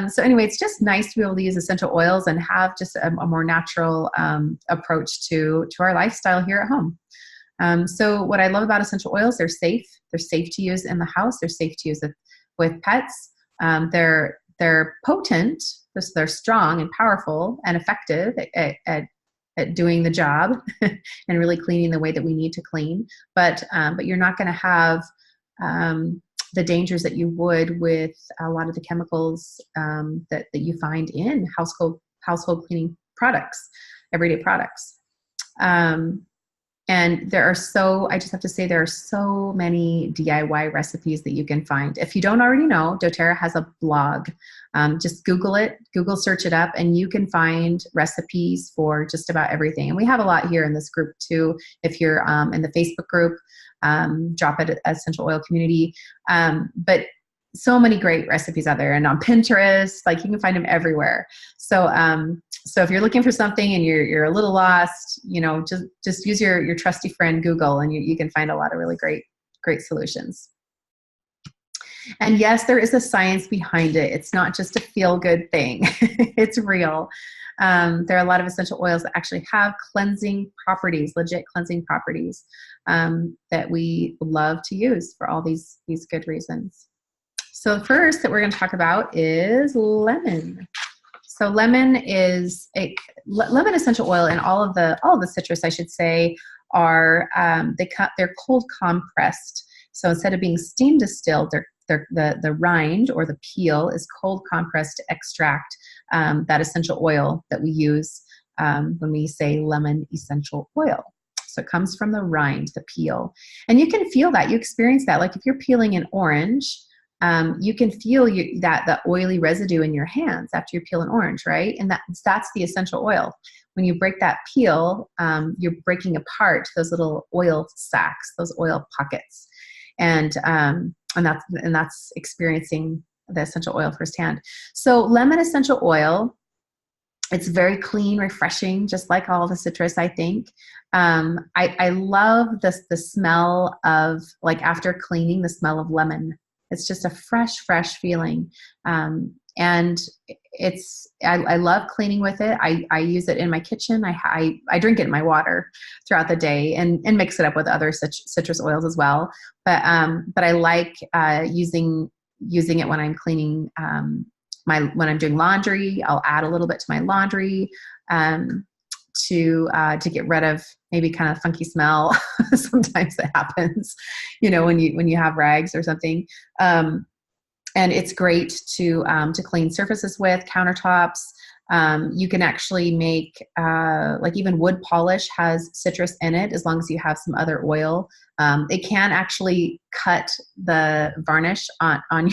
So anyway, it's just nice to be able to use essential oils and have just a more natural approach to our lifestyle here at home. So what I love about essential oils, they're safe. They're safe to use in the house. They're safe to use with pets. They're potent. They're strong and powerful and effective at doing the job and really cleaning the way that we need to clean. But you're not going to have the dangers that you would with a lot of the chemicals that you find in household cleaning products, everyday products. And I just have to say, there are so many DIY recipes that you can find. If you don't already know, doTERRA has a blog. Just Google it, Google search it up, and you can find recipes for just about everything. And we have a lot here in this group too. If you're in the Facebook group, drop it at Essential Oil Community. But so many great recipes out there, and on Pinterest, like you can find them everywhere. So if you're looking for something and you're a little lost, just use your trusty friend Google, and you can find a lot of really great solutions. And yes, there is a science behind it. It's not just a feel-good thing. It's real. There are a lot of essential oils that actually have cleansing properties, legit cleansing properties, that we love to use for all these good reasons. So first that we're going to talk about is lemon. So lemon essential oil, and all of the citrus, I should say, are they're cold compressed. So instead of being steam distilled, the rind or the peel is cold compressed to extract that essential oil that we use when we say lemon essential oil. So it comes from the rind, the peel, and you can feel that, you experience that. Like if you're peeling an orange, you can feel that oily residue in your hands after you peel an orange, right? And that's the essential oil. When you break that peel, you're breaking apart those little oil sacs, those oil pockets, and that's experiencing the essential oil firsthand. So lemon essential oil, it's very clean, refreshing, just like all the citrus, I think. I love the smell of, like, after cleaning, the smell of lemon. It's just a fresh feeling. And I love cleaning with it. I use it in my kitchen. I drink it in my water throughout the day, and mix it up with other citrus oils as well. But I like using it when I'm cleaning, when I'm doing laundry. I'll add a little bit to my laundry to get rid of maybe kind of funky smell. Sometimes that happens, when you have rags or something. And it's great to clean surfaces with, countertops. You can actually make, like, even wood polish has citrus in it, as long as you have some other oil. It can actually cut the varnish on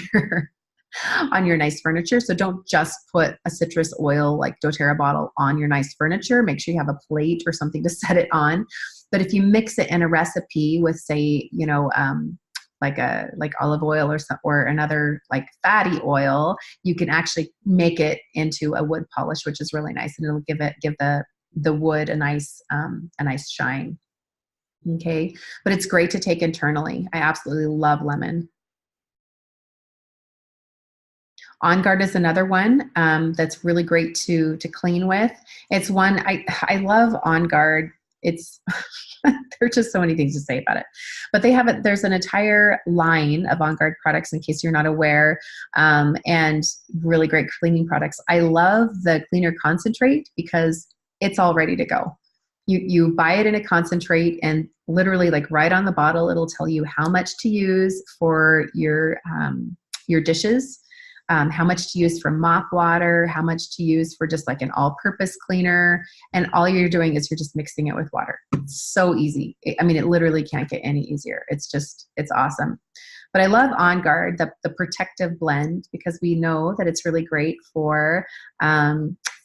your nice furniture. So don't just put a citrus oil like doTERRA bottle on your nice furniture. Make sure you have a plate or something to set it on. But if you mix it in a recipe with, say, like olive oil or another like fatty oil, you can actually make it into a wood polish, which is really nice, and it'll give the wood a nice shine. Okay, but it's great to take internally. I absolutely love lemon. On Guard is another one that's really great to clean with. It's one I love On Guard. It's there's just so many things to say about it, but there's an entire line of On Guard products, in case you're not aware, and really great cleaning products. I love the cleaner concentrate because it's all ready to go. You buy it in a concentrate, and literally, like, right on the bottle, it'll tell you how much to use for your dishes. How much to use for mop water, how much to use for just like an all-purpose cleaner. And all you're doing is you're just mixing it with water. It's so easy. I mean, it literally can't get any easier. It's awesome. But I love On Guard, the protective blend, because we know that it's really great for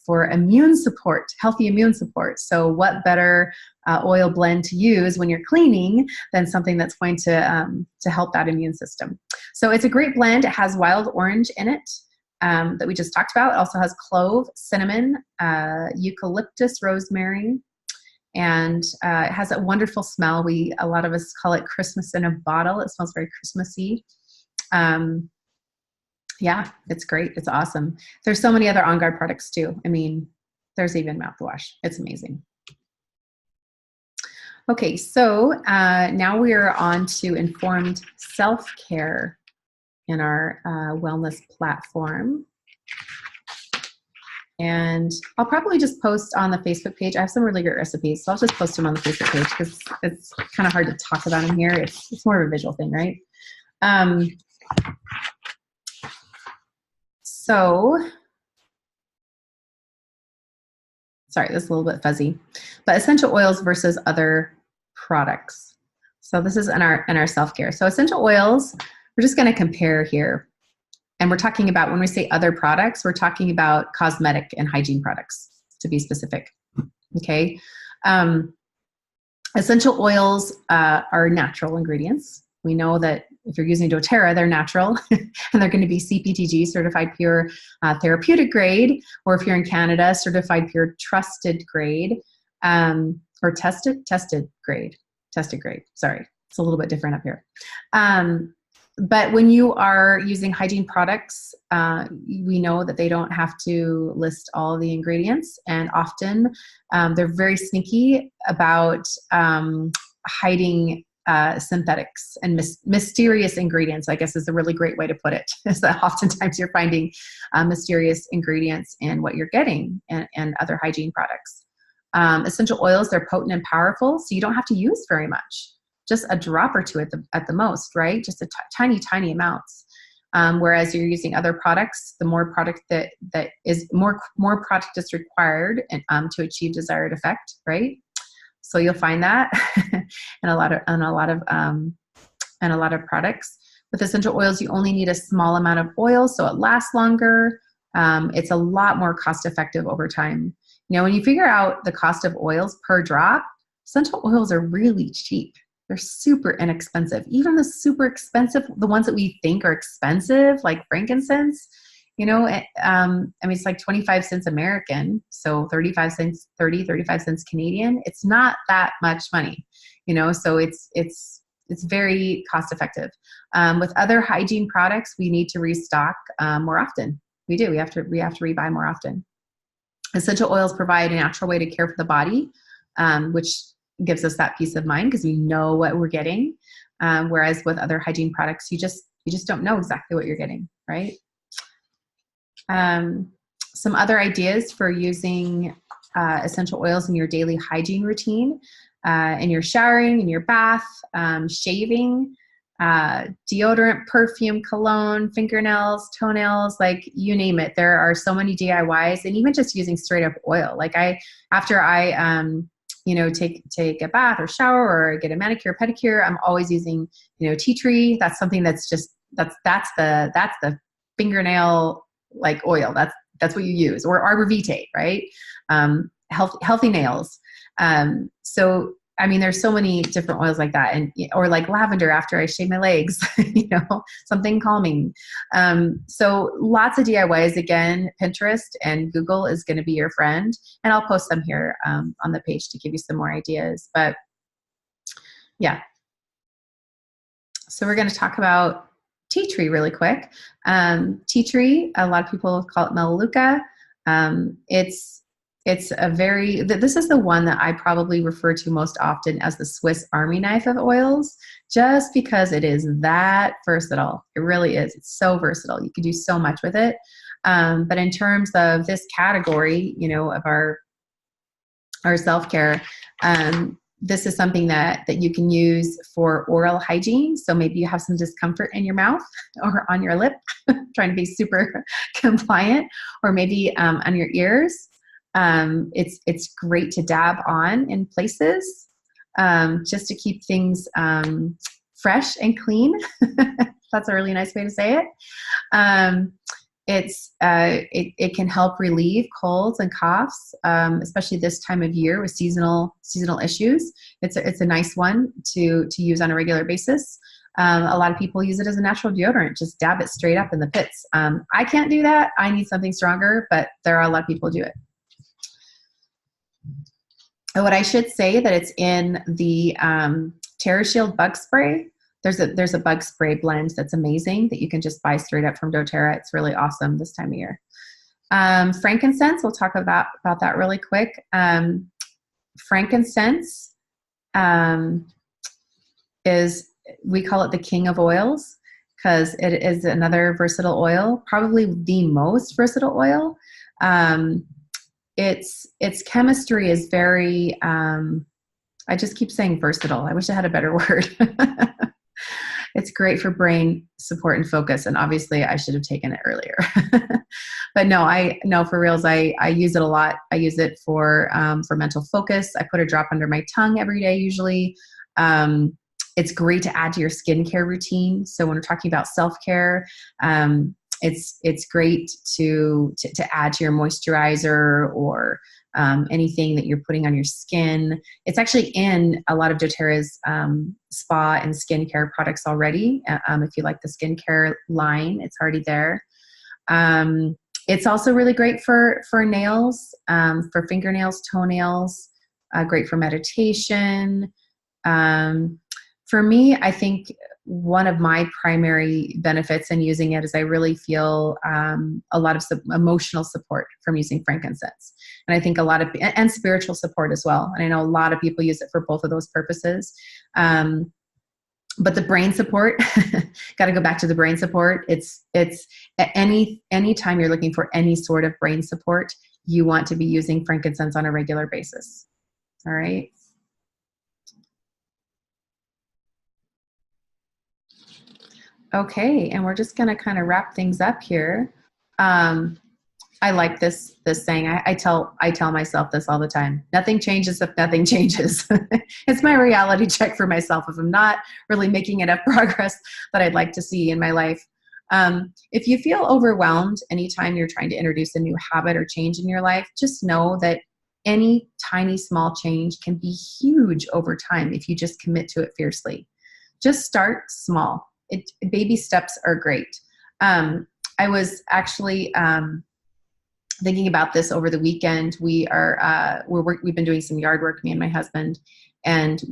immune support, healthy immune support. So what better oil blend to use when you're cleaning than something that's going to help that immune system. So it's a great blend. It has wild orange in it that we just talked about. It also has clove, cinnamon, eucalyptus, rosemary, and it has a wonderful smell. A lot of us call it Christmas in a bottle. It smells very Christmassy. Yeah, it's great. It's awesome. There's so many other On Guard products too. I mean, there's even mouthwash. It's amazing. Okay, so now we are on to informed self-care in our wellness platform. And I'll probably just post on the Facebook page. I have some really great recipes, so I'll just post them on the Facebook page because it's kind of hard to talk about them here. It's more of a visual thing, right? So, sorry, this is a little bit fuzzy, but essential oils versus other products. So this is in our self-care. So essential oils, we're just going to compare here. And we're talking about, when we say other products, we're talking about cosmetic and hygiene products, to be specific. Okay. Essential oils are natural ingredients. We know that if you're using doTERRA, they're natural and they're going to be CPTG, certified pure therapeutic grade, or if you're in Canada, certified pure trusted grade, or tested grade. Sorry, it's a little bit different up here. But when you are using hygiene products, we know that they don't have to list all of the ingredients, and often they're very sneaky about hiding synthetics and mysterious ingredients, I guess is a really great way to put it, is that oftentimes you're finding mysterious ingredients in what you're getting and other hygiene products. Essential oils, they're potent and powerful, so you don't have to use very much. Just a drop or two at the most, right? Just a tiny amounts. Whereas you're using other products, the more product that is more product is required to achieve desired effect, right? So you'll find that in a lot of products. With essential oils, you only need a small amount of oil, so it lasts longer. It's a lot more cost effective over time. You know, when you figure out the cost of oils per drop, essential oils are really cheap. They're super inexpensive. Even the super expensive, the ones that we think are expensive, like frankincense, you know, I mean, it's like 25 cents American, so 35 cents, 35 cents Canadian. It's not that much money, you know, so it's very cost effective. With other hygiene products, we need to restock more often. We do. We have to rebuy more often. Essential oils provide a natural way to care for the body, which gives us that peace of mind because we know what we're getting. Whereas with other hygiene products, you just don't know exactly what you're getting, right? Some other ideas for using essential oils in your daily hygiene routine, in your showering, in your bath, shaving, deodorant, perfume, cologne, fingernails, toenails, like you name it. There are so many DIYs, and even just using straight up oil. Like after I you know, take a bath or shower or get a manicure, pedicure, I'm always using, you know, tea tree. That's something that's just, that's the fingernail like oil. That's what you use, or arbor vitae, right? Healthy nails. So, I mean, there's so many different oils like that, and or like lavender after I shave my legs, you know, something calming. So lots of DIYs. Again, Pinterest and Google is going to be your friend, and I'll post them here on the page to give you some more ideas. But yeah, so we're going to talk about tea tree really quick. Tea tree, a lot of people call it Melaleuca. It's a very, this is the one that I probably refer to most often as the Swiss Army knife of oils, just because it is that versatile. It really is. It's so versatile. You can do so much with it. But in terms of this category, you know, of our self-care, this is something that you can use for oral hygiene. So maybe you have some discomfort in your mouth or on your lip, trying to be super compliant, or maybe on your ears. It's great to dab on in places, just to keep things fresh and clean. That's a really nice way to say it. It can help relieve colds and coughs, especially this time of year with seasonal issues. It's a nice one to use on a regular basis. A lot of people use it as a natural deodorant. Just dab it straight up in the pits. I can't do that. I need something stronger, but there are a lot of people who do it. And what I should say that it's in the TerraShield bug spray. There's a bug spray blend that's amazing that you can just buy straight up from doTERRA. It's really awesome this time of year. Frankincense, we'll talk about that really quick. Frankincense is, we call it the king of oils because it is another versatile oil, probably the most versatile oil. Its chemistry is very, I just keep saying versatile. I wish I had a better word. It's great for brain support and focus. And obviously I should have taken it earlier, but no, for reals, I use it a lot. I use it for mental focus. I put a drop under my tongue every day, usually. It's great to add to your skincare routine. So when we're talking about self-care, it's great to add to your moisturizer or anything that you're putting on your skin. It's actually in a lot of doTERRA's spa and skincare products already. If you like the skincare line, it's already there. It's also really great for nails, for fingernails, toenails, great for meditation. For me, I think one of my primary benefits in using it is I really feel a lot of emotional support from using frankincense. And I think and spiritual support as well. And I know a lot of people use it for both of those purposes. But the brain support, got to go back to the brain support. It's any time you're looking for any sort of brain support, you want to be using frankincense on a regular basis. All right. Okay, and we're just going to kind of wrap things up here. I like this saying. I tell myself this all the time. Nothing changes if nothing changes. It's my reality check for myself if I'm not really making enough progress that I'd like to see in my life. If you feel overwhelmed anytime you're trying to introduce a new habit or change in your life, just know that any tiny small change can be huge over time if you just commit to it fiercely. Just start small. Baby steps are great. I was actually thinking about this over the weekend. We've been doing some yard work, me and my husband, and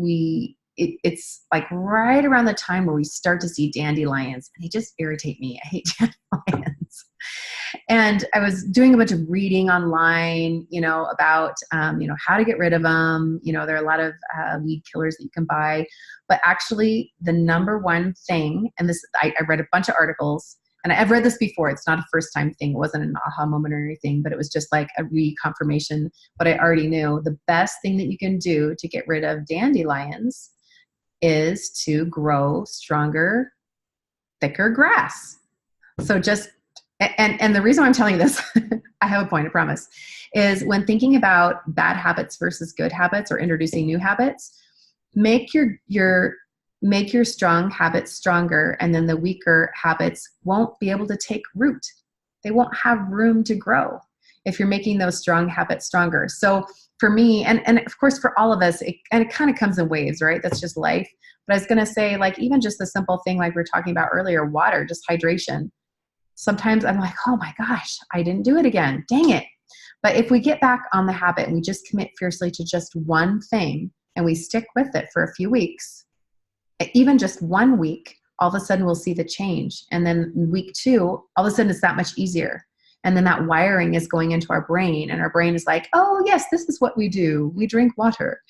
it's like right around the time where we start to see dandelions, and they just irritate me. I hate dandelions. And I was doing a bunch of reading online, about, how to get rid of them. There are a lot of weed killers that you can buy, but actually the number one thing, and this, I read a bunch of articles, and I've read this before. It's not a first time thing. It wasn't an aha moment or anything, but it was just like a reconfirmation what I already knew. The best thing that you can do to get rid of dandelions is to grow stronger, thicker grass. So and the reason why I'm telling you this, I have a point, I promise, is when thinking about bad habits versus good habits or introducing new habits, make your strong habits stronger, and then the weaker habits won't be able to take root. They won't have room to grow if you're making those strong habits stronger. So for me, and of course for all of us, it kind of comes in waves, right? That's just life. But I was going to say, like, even just the simple thing like we were talking about earlier, water, just hydration. Sometimes I'm like, oh my gosh, I didn't do it again. Dang it. But if we get back on the habit and we just commit fiercely to just one thing and we stick with it for a few weeks, even just 1 week, all of a sudden we'll see the change. And then week 2, all of a sudden it's that much easier. And then that wiring is going into our brain, and our brain is like, oh yes, this is what we do. We drink water.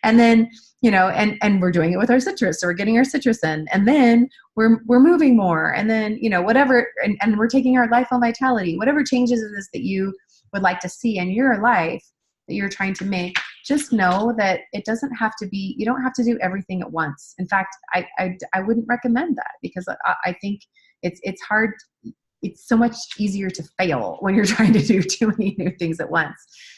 And then, and we're doing it with our citrus, so we're getting our citrus in, and then we're moving more, and then, whatever, and we're taking our life on vitality, whatever changes it is that you would like to see in your life that you're trying to make. Just know that it doesn't have to be, you don't have to do everything at once. In fact, I wouldn't recommend that, because I think it's hard. It's so much easier to fail when you're trying to do too many new things at once.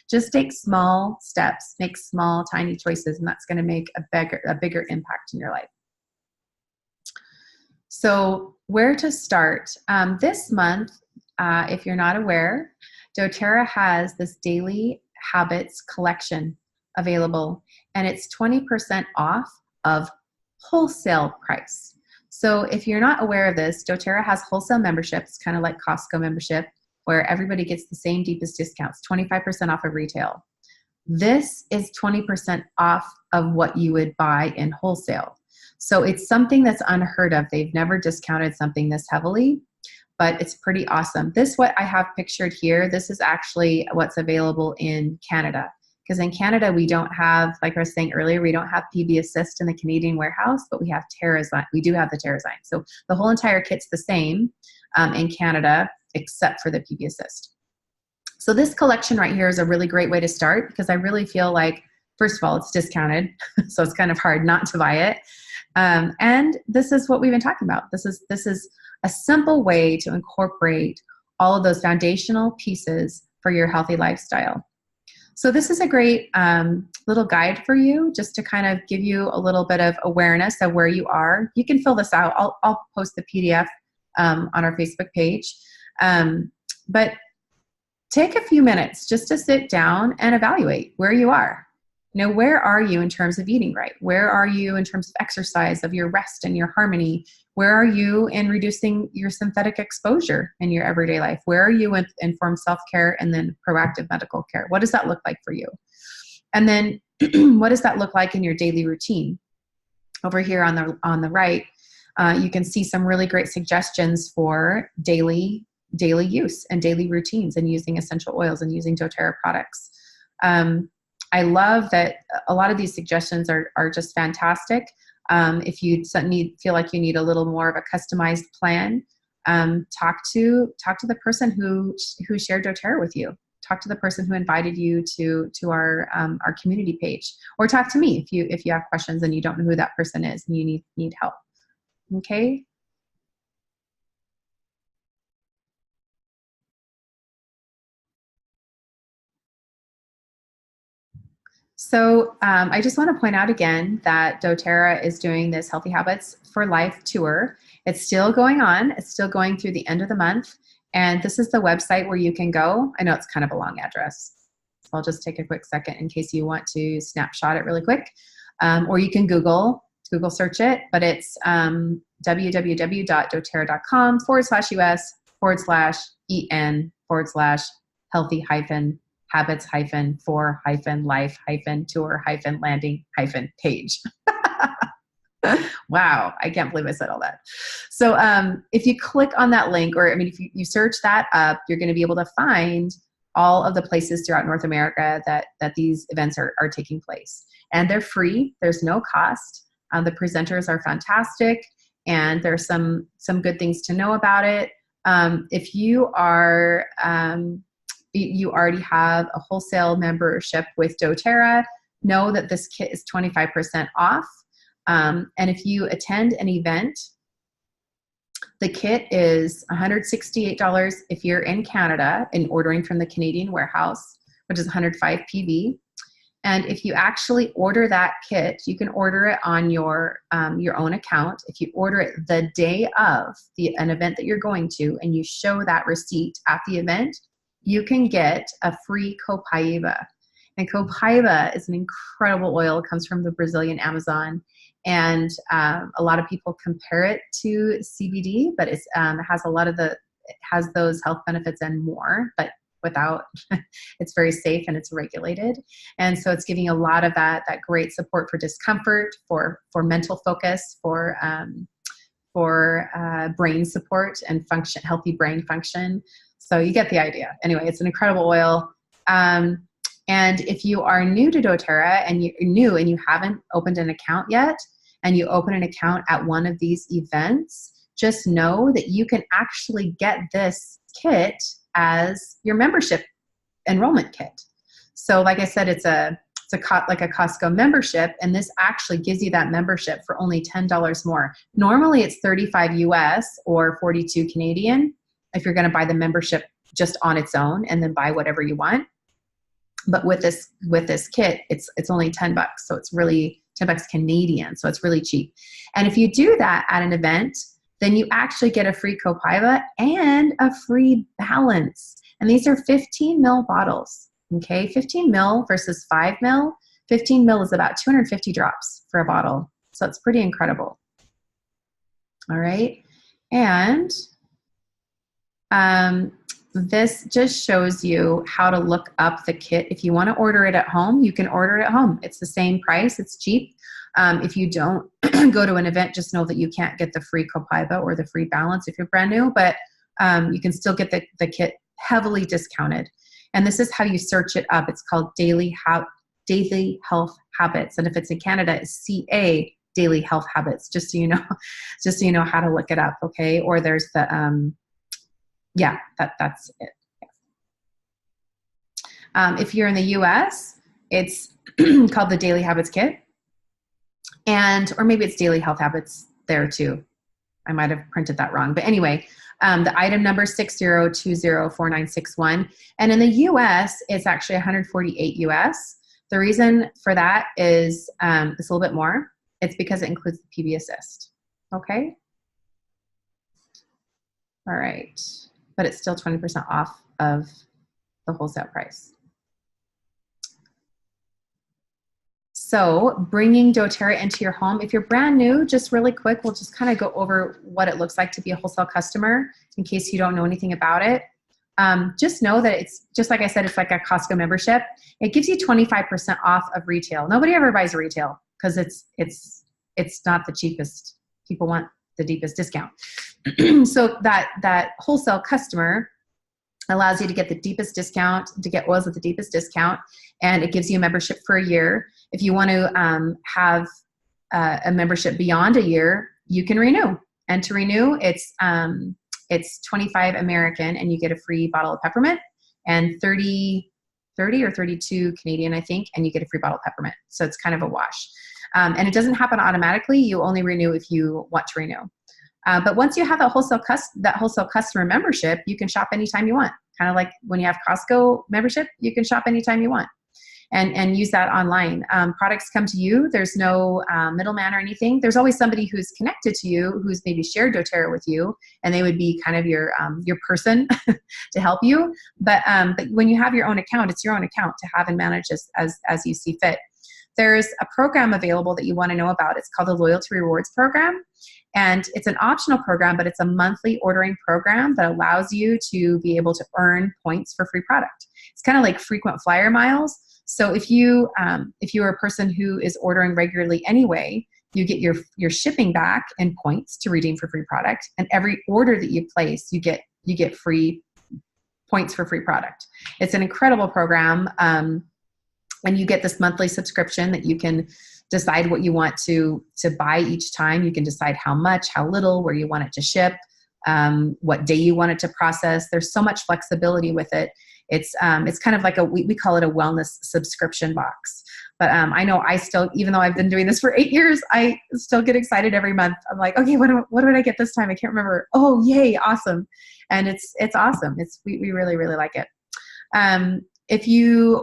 Just take small steps, make small, tiny choices, and that's going to make a bigger impact in your life. So where to start? This month, if you're not aware, doTERRA has this daily habits collection available, and it's 20% off of wholesale price. So if you're not aware of this, doTERRA has wholesale memberships, kind of like Costco membership, where everybody gets the same deepest discounts, 25% off of retail. This is 20% off of what you would buy in wholesale. So it's something that's unheard of. They've never discounted something this heavily, but it's pretty awesome. What I have pictured here, this is actually what's available in Canada. Because in Canada, we don't have, like I was saying earlier, we don't have PB Assist in the Canadian warehouse, but we have TerraZyme. We do have the TerraZyme. So the whole entire kit's the same in Canada, except for the PB Assist. So this collection right here is a really great way to start, because I really feel like, first of all, it's discounted, so it's kind of hard not to buy it. And this is what we've been talking about. This is a simple way to incorporate all of those foundational pieces for your healthy lifestyle. So this is a great little guide for you, just to kind of give you a little bit of awareness of where you are. You can fill this out. I'll post the PDF on our Facebook page. But take a few minutes just to sit down and evaluate where you are. Where are you in terms of eating right? Where are you in terms of exercise, of your rest and your harmony? Where are you in reducing your synthetic exposure in your everyday life? Where are you in informed self-care and then proactive medical care? What does that look like for you? And then what does that look like in your daily routine? Over here on the right, you can see some really great suggestions for daily use and daily routines, and using essential oils and using doTERRA products. I love that a lot of these suggestions are just fantastic. If you feel like you need a little more of a customized plan, talk to the person who shared doTERRA with you. Talk to the person who invited you to our community page, or talk to me if you have questions and you don't know who that person is and you need help. Okay. So I just want to point out again that doTERRA is doing this Healthy Habits for Life tour. It's still going on. It's still going through the end of the month. And this is the website where you can go. I know it's kind of a long address. So I'll just take a quick second in case you want to snapshot it really quick. Or you can Google search it, but it's www.doterra.com/us/healthy-habits-for-life-tour-landing-page. Wow, I can't believe I said all that. So if you click on that link, or I mean, if you search that up, you're going to be able to find all of the places throughout North America that these events are taking place. And they're free. There's no cost. The presenters are fantastic, and there's some good things to know about it. If you are you already have a wholesale membership with doTERRA, know that this kit is 25% off. And if you attend an event, the kit is $168 if you're in Canada and ordering from the Canadian warehouse, which is 105 PV. And if you actually order that kit, you can order it on your own account. If you order it the day of an event that you're going to, and you show that receipt at the event, you can get a free copaiba. And copaiba is an incredible oil. It comes from the Brazilian Amazon. And a lot of people compare it to CBD, but it has it has those health benefits and more, but without, it's very safe and it's regulated. And so it's giving a lot of that great support for discomfort, for mental focus, for brain support and function, healthy brain function. So you get the idea. Anyway, it's an incredible oil. And if you are new to doTERRA and you're new and you haven't opened an account yet, and you open an account at one of these events, just know that you can actually get this kit as your membership enrollment kit. So like I said, it's like a Costco membership, and this actually gives you that membership for only $10 more. Normally it's 35 US or 42 Canadian if you're going to buy the membership just on its own and then buy whatever you want. But with this kit, it's only $10. So it's really $10 Canadian. So it's really cheap. And if you do that at an event, then you actually get a free copaiba and a free balance. And these are 15 ml bottles. Okay, 15 ml versus 5 ml. 15 ml is about 250 drops for a bottle. So it's pretty incredible. All right. And this just shows you how to look up the kit. If you want to order it at home, you can order it at home. It's the same price. It's cheap. If you don't go to an event, just know that you can't get the free copaiba or the free balance if you're brand new, but you can still get the kit heavily discounted. And this is how you search it up. It's called Daily Health Habits. And if it's in Canada, it's CA Daily Health Habits, just so you know how to look it up. Okay. Or there's the, yeah, that's it. If you're in the US, it's called the Daily Habits Kit. Or maybe it's Daily Health Habits there too. I might have printed that wrong. But anyway, the item number 60204961. And in the US, it's actually 148 US. The reason for that is it's a little bit more. It's because it includes the PB Assist. Okay? All right. But it's still 20% off of the wholesale price. So bringing doTERRA into your home, if you're brand new, just really quick, we'll just kind of go over what it looks like to be a wholesale customer in case you don't know anything about it. Just know that it's, just like I said, it's like a Costco membership. It gives you 25% off of retail. Nobody ever buys retail because it's not the cheapest. People want the deepest discount. So that wholesale customer allows you to get the deepest discount, to get oils at the deepest discount, and it gives you a membership for a year. If you want to have a membership beyond a year, you can renew. And to renew, it's 25 American, and you get a free bottle of peppermint, and 30 or 32 Canadian, I think, and you get a free bottle of peppermint. So it's kind of a wash. And it doesn't happen automatically. You only renew if you want to renew. But once you have that wholesale customer membership, you can shop anytime you want. Kind of like when you have Costco membership, you can shop anytime you want. and use that online. Products come to you. There's no middleman or anything. There's always somebody who's connected to you, who's maybe shared doTERRA with you, and they would be kind of your person to help you. But when you have your own account, it's your own account to have and manage as you see fit. There's a program available that you want to know about. It's called the Loyalty Rewards Program. And it's an optional program, but it's a monthly ordering program that allows you to be able to earn points for free product. It's kind of like frequent flyer miles. So if you're a person who is ordering regularly anyway, you get your shipping back in points to redeem for free product. And every order that you place, you get free points for free product. It's an incredible program. And you get this monthly subscription that you can decide what you want to buy each time. You can decide how much, how little, where you want it to ship, what day you want it to process. There's so much flexibility with it. It's kind of like we call it a wellness subscription box. But I know I still, even though I've been doing this for 8 years, I still get excited every month. I'm like, okay, what did I get this time? I can't remember. Oh, yay, awesome. And it's awesome. We really, really like it. If you're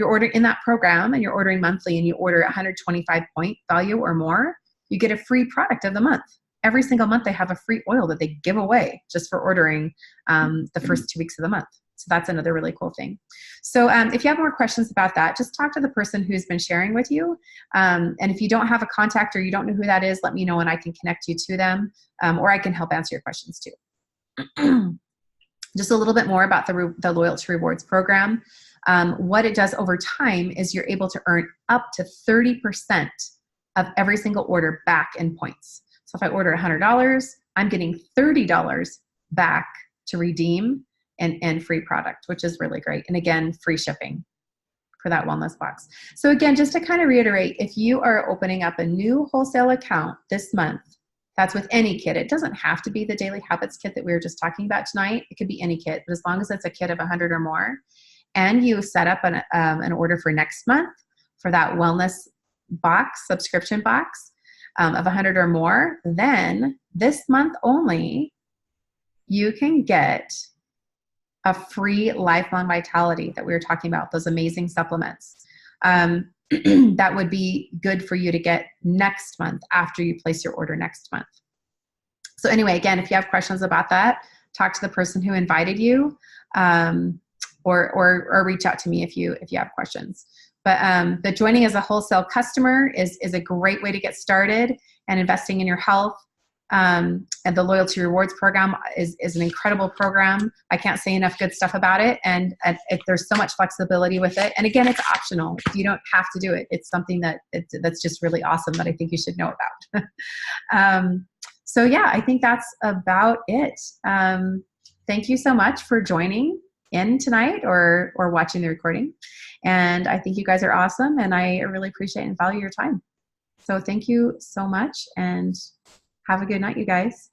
ordering in that program and you're ordering monthly and you order 125 point value or more, you get a free product of the month. Every single month they have a free oil that they give away just for ordering the first 2 weeks of the month. So that's another really cool thing. So if you have more questions about that, just talk to the person who's been sharing with you. And if you don't have a contact or you don't know who that is, let me know and I can connect you to them, or I can help answer your questions too. Just a little bit more about the Loyalty Rewards Program. What it does over time is you're able to earn up to 30% of every single order back in points. So if I order $100, I'm getting $30 back to redeem and free product, which is really great. And again, free shipping for that wellness box. So again, just to kind of reiterate, if you are opening up a new wholesale account this month, that's with any kit. It doesn't have to be the Daily Habits kit that we were just talking about tonight. It could be any kit, but as long as it's a kit of 100 or more, and you set up an order for next month for that wellness box, subscription box of 100 or more, then this month only, you can get a free Lifelong Vitality that we were talking about, those amazing supplements. That would be good for you to get next month after you place your order next month. So anyway, again, if you have questions about that, talk to the person who invited you, or reach out to me if you have questions. But joining as a wholesale customer is a great way to get started and investing in your health. And the Loyalty Rewards Program is an incredible program. I can't say enough good stuff about it. And there's so much flexibility with it. And again, it's optional. You don't have to do it. It's something that's just really awesome that I think you should know about. So yeah, I think that's about it. Thank you so much for joining in tonight or watching the recording. And I think you guys are awesome. And I really appreciate and value your time. So thank you so much. And have a good night, you guys.